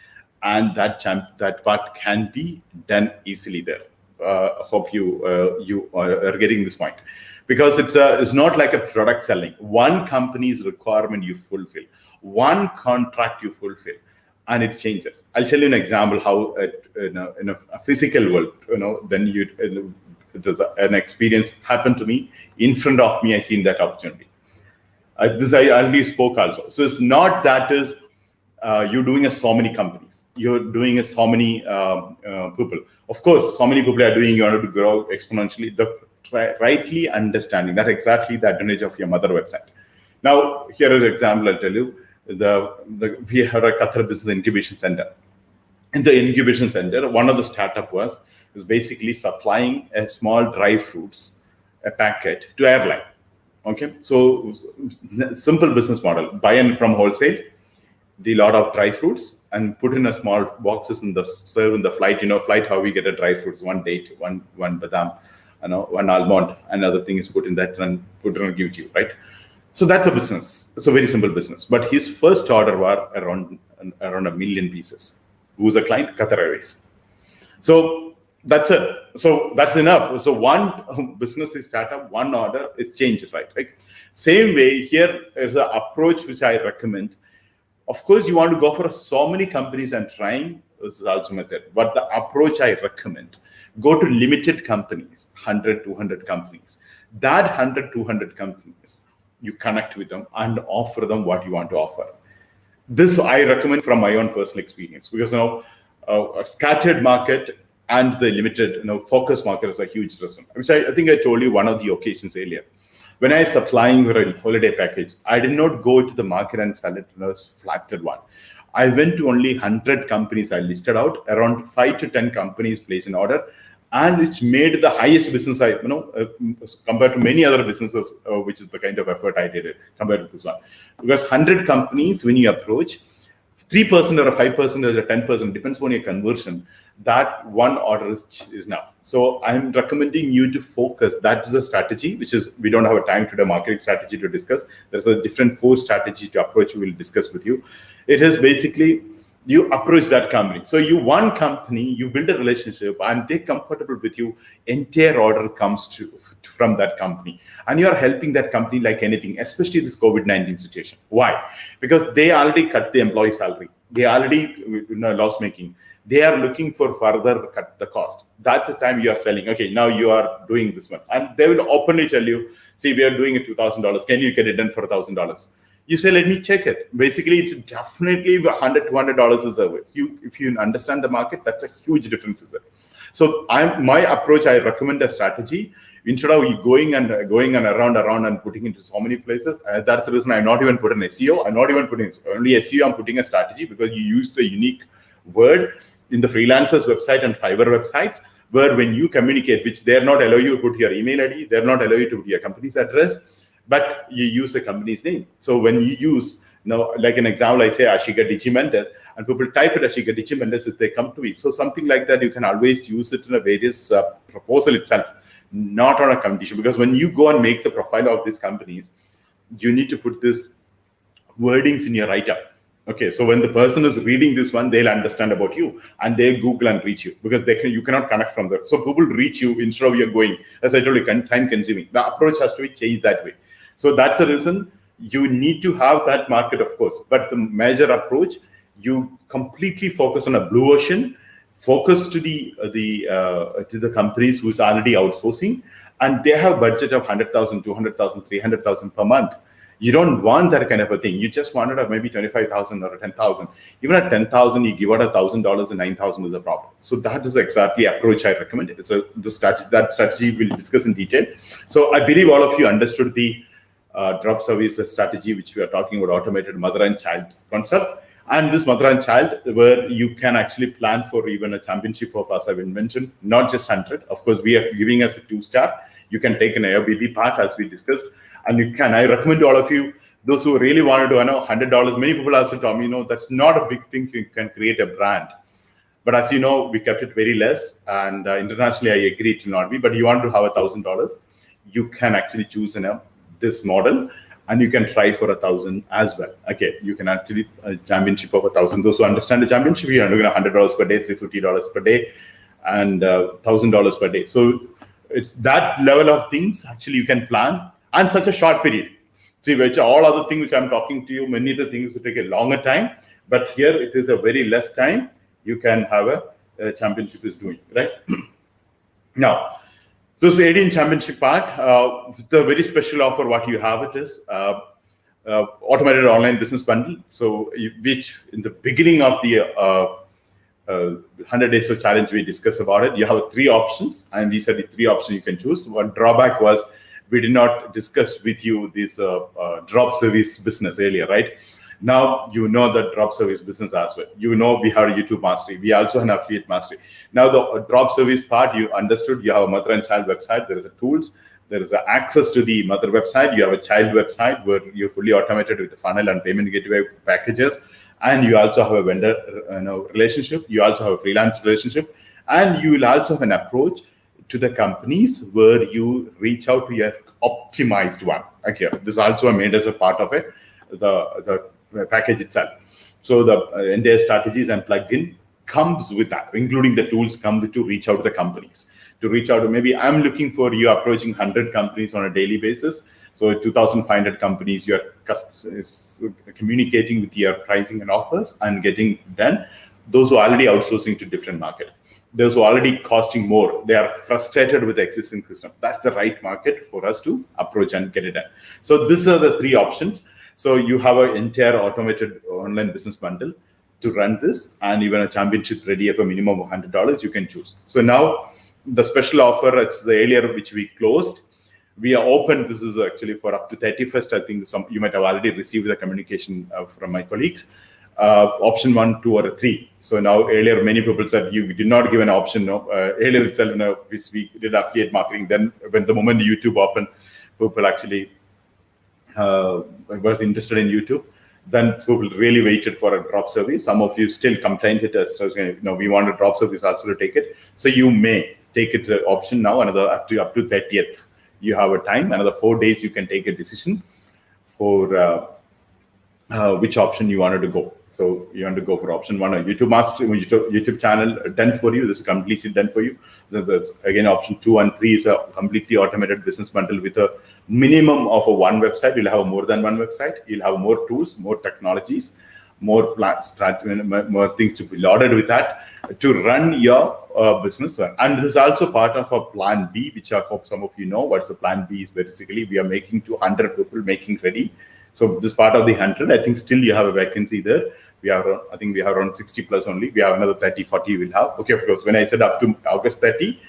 [SPEAKER 1] and that part can be done easily there. Hope you are getting this point, because it's not like a product selling. One company's requirement you fulfill, one contract you fulfill, and it changes. I'll tell you an example how in a physical world, then an experience happened to me in front of me. I seen that opportunity. This I already spoke also. So it's not that is you're doing so many companies, you're doing so many people. Of course, so many people are doing. You want to grow exponentially. The rightly understanding that exactly the advantage of your mother website. Now, here is an example. I'll tell you. We have a Qatar Business Incubation Center. In the incubation center, one of the startup was basically supplying a small dry fruits, a packet to airline. Okay, so simple business model: buy in from wholesale, the lot of dry fruits, and put in a small boxes in the serve in the flight. Flight how we get a dry fruits, one date, one badam, one almond, another thing is put in that and put it and give it to you, right? So that's a business. It's a very simple business. But his first order was around 1 million pieces. Who's a client? Qatar Airways. So that's it. So that's enough. So one business is startup, one order, it's changed, right? Same way here is an approach which I recommend. Of course, you want to go for so many companies and trying is also method. But the approach I recommend, go to limited companies, 100, 200 companies. That 100, 200 companies, you connect with them and offer them what you want to offer. This I recommend from my own personal experience, because a scattered market and the limited focus market is a huge lesson, which I think I told you one of the occasions earlier. When I was applying for a holiday package, I did not go to the market and sell it flatted one. I went to only 100 companies I listed out, around 5 to 10 companies place an order, and which made the highest business compared to many other businesses, which is the kind of effort I did compared to this one. Because 100 companies, when you approach, 3% or a 5% or a 10%, depends on your conversion, that one order is enough. So I'm recommending you to focus. That's the strategy, which is, we don't have a time today, marketing strategy to discuss. There's a different 4 strategy to approach we will discuss with you. It is basically, you approach that company. So you one company, you build a relationship, and they're comfortable with you. Entire order comes from that company, and you are helping that company like anything, especially this COVID-19 situation. Why? Because they already cut the employee salary. They already loss making. They are looking for further cut the cost. That's the time you are selling. Okay, now you are doing this one, and they will openly tell you, see, we are doing it $2,000. Can you get it done for $1,000? You say, let me check it. Basically, it's definitely $100, $200 a service. If you understand the market, that's a huge difference. So my approach, I recommend a strategy. Instead of you going and around and putting into so many places, that's the reason I'm not even putting SEO. I'm not even putting only SEO. I'm putting a strategy, because you use a unique word in the freelancers website and Fiverr websites, where when you communicate, which they're not allow you to put your email ID, they're not allow you to put your company's address, but you use a company's name. So when you use, like an example, I say Ashika Digimendes, and people type it Ashika Digimendes if they come to it. So something like that, you can always use it in a various proposal itself, not on a condition, because when you go and make the profile of these companies, you need to put this wordings in your write-up. Okay, so when the person is reading this one, they'll understand about you, and they Google and reach you, because you cannot connect from there. So people reach you instead of you're going, as I told you, time consuming. The approach has to be changed that way. So that's the reason you need to have that market, of course. But the major approach, you completely focus on a blue ocean, focus to the companies who's already outsourcing, and they have budget of 100,000, 200,000, 300,000 per month. You don't want that kind of a thing. You just wanted a maybe 25,000 or 10,000. Even at 10,000, you give out $1,000 and 9,000 is a profit. So that is exactly the approach I recommend. That strategy we'll discuss in detail. So I believe all of you understood the drop service strategy, which we are talking about, automated mother and child concept. And this mother and child, where you can actually plan for even a championship of, as I've mentioned, not just 100. Of course, we are giving us a 2-star. You can take an Airbnb path, as we discussed. And I recommend to all of you, those who really wanted to know $100, many people also tell me, that's not a big thing. You can create a brand. But as you know, we kept it very less. And internationally, I agree it will not be. But you want to have $1,000, you can actually choose this model, and you can try for 1,000 as well. Okay, you can actually championship of 1,000. Those who understand the championship, you are doing $100 per day, $350 per day, and $1,000 per day. So it's that level of things actually you can plan. And such a short period. See, which all other things which I'm talking to you, many of the things will take a longer time, but here it is a very less time. You can have a championship is doing, right? Now, so this 18 championship part, the very special offer, what you have it is automated online business bundle. So which in the beginning of the 100 days of challenge, we discussed about it. You have 3 options, and these are the 3 options you can choose. One drawback was, we did not discuss with you this drop service business earlier, right? Now you know the drop service business as well. You know we have a YouTube mastery. We also have an affiliate mastery. Now the drop service part, you understood. You have a mother and child website. There is a tools. There is access to the mother website. You have a child website where you're fully automated with the funnel and payment gateway packages. And you also have a vendor relationship. You also have a freelance relationship. And you will also have an approach to the companies where you reach out to your optimized one. Okay, this also made as a part of it, the package itself. So the entire strategies and plugin comes with that, including the tools come to reach out to the companies. To reach out to, maybe I'm looking for you approaching 100 companies on a daily basis. So 2,500 companies, you are communicating with your pricing and offers and getting done. Those who are already outsourcing to different market. Those who are already costing more, they are frustrated with the existing system. That's the right market for us to approach and get it done. So these are the 3 options. So you have an entire automated online business bundle to run this, and even a championship ready of a minimum of $100 you can choose. So now the special offer, it's the earlier which we closed. We are open. This is actually for up to 31st. I think you might have already received the communication from my colleagues. Option 1, 2, or 3. So now earlier many people said you did not give an option. Earlier itself, we did affiliate marketing. Then when the moment YouTube opened, people actually was interested in YouTube. Then people really waited for a drop service. Some of you still complained it as we want a drop service also to take it. So you may take it option now. Another up to 30th. You have a time. Another 4 days you can take a decision for which option you wanted to go. So you want to go for option 1, a YouTube master, YouTube channel done for you. This is completely done for you. Again, option 2 and 3 is a completely automated business bundle with a minimum of one website. You'll have more than one website. You'll have more tools, more technologies, more plans, more things to be loaded with that to run your business. And this is also part of a plan B, which I hope some of you know. What's the plan B is basically we are making 200 people making ready. So this part of the 100, I think still you have a vacancy there. I think we have around 60 plus only. We have another 30, 40 we'll have. Okay, of course, when I said up to August 30,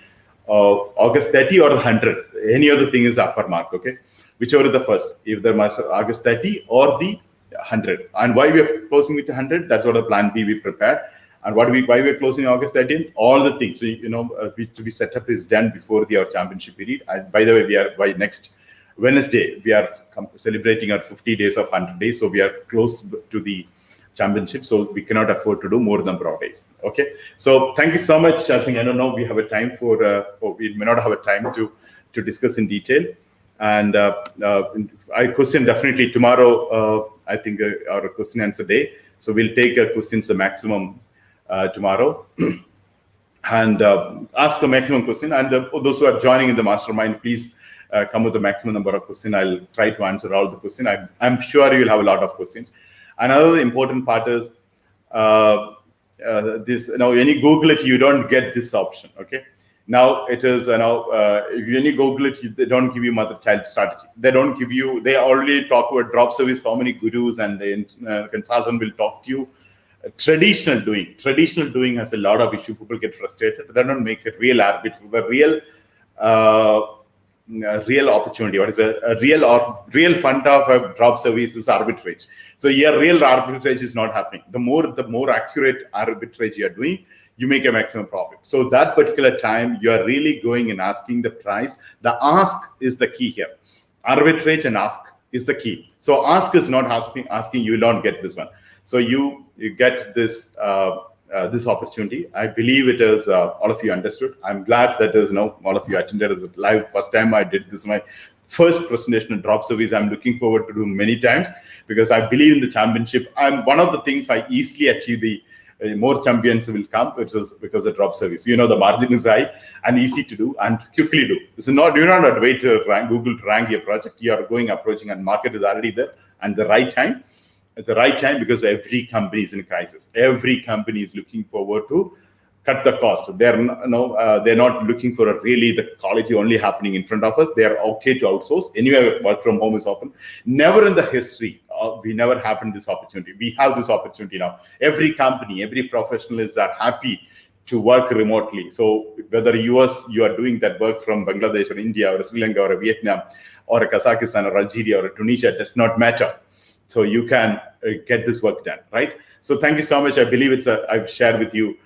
[SPEAKER 1] August 30 or 100. Any other thing is upper mark, okay? Whichever is the first, if the August 30 or the 100. And why we are closing with 100? That's what the plan B we prepared. And why we're closing August 13th? All the things, so, to be set up is done before our championship period. And by the way, we are by next Wednesday, we are celebrating our 50 days of 100 days. So we are close to the championship, so we cannot afford to do more number of days. Okay, so thank you so much. I think, I don't know, we have a time for we may not have a time to discuss in detail. And I question definitely tomorrow. I think our question answer day, so we'll take questions the maximum tomorrow and ask the maximum question. And those who are joining in the mastermind, please come with the maximum number of questions. I'll try to answer all the questions. I'm sure you'll have a lot of questions. Another important part is this. When you Google it, you don't get this option. Okay. Now it is if you Google it, they don't give you mother-child strategy. They don't give you. They already talk about drop service. So many gurus and the consultant will talk to you. Traditional doing has a lot of issue. People get frustrated. They don't make it real arbitrage. The real opportunity. What is a real fund of a drop service is arbitrage. So your real arbitrage is not happening. The more accurate arbitrage you are doing, you make a maximum profit. So that particular time, you are really going and asking the price. The ask is the key here. Arbitrage and ask is the key. So ask is not asking, you don't get this one. So you get this this opportunity. I believe it is all of you understood. I'm glad that there's all of you attended as a live. First time I did this, my first presentation on drop service. I'm looking forward to do many times because I believe in the championship. And one of the things I easily achieve the more champions will come, which is because of drop service. The margin is high and easy to do and quickly do. So you're not wait to Google to rank your project. You are approaching, and market is already there and the right time. At the right time, because every company is in a crisis. Every company is looking forward to cut the cost. They're not looking for the quality only happening in front of us. They are okay to outsource. Anywhere work from home is open. Never in the history, we never happened this opportunity. We have this opportunity now. Every company, every professional is happy to work remotely. So whether you are doing that work from Bangladesh or India or Sri Lanka or Vietnam or Kazakhstan or Algeria or Tunisia, does not matter. So you can get this work done, right? So thank you so much. I believe I've shared with you,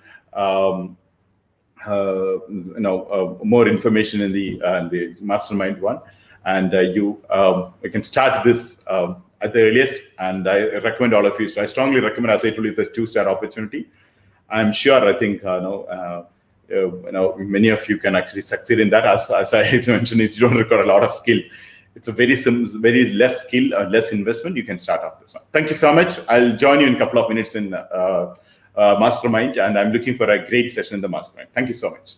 [SPEAKER 1] more information in the mastermind one, and you can start this at the earliest. And I recommend all of you. So I strongly recommend, as I told you, it's a 2-star opportunity. I'm sure. I think many of you can actually succeed in that. As I mentioned, you don't require a lot of skill. It's a very less skill or less investment. You can start off this one. Thank you so much. I'll join you in a couple of minutes in mastermind, and I'm looking for a great session in the mastermind. Thank you so much.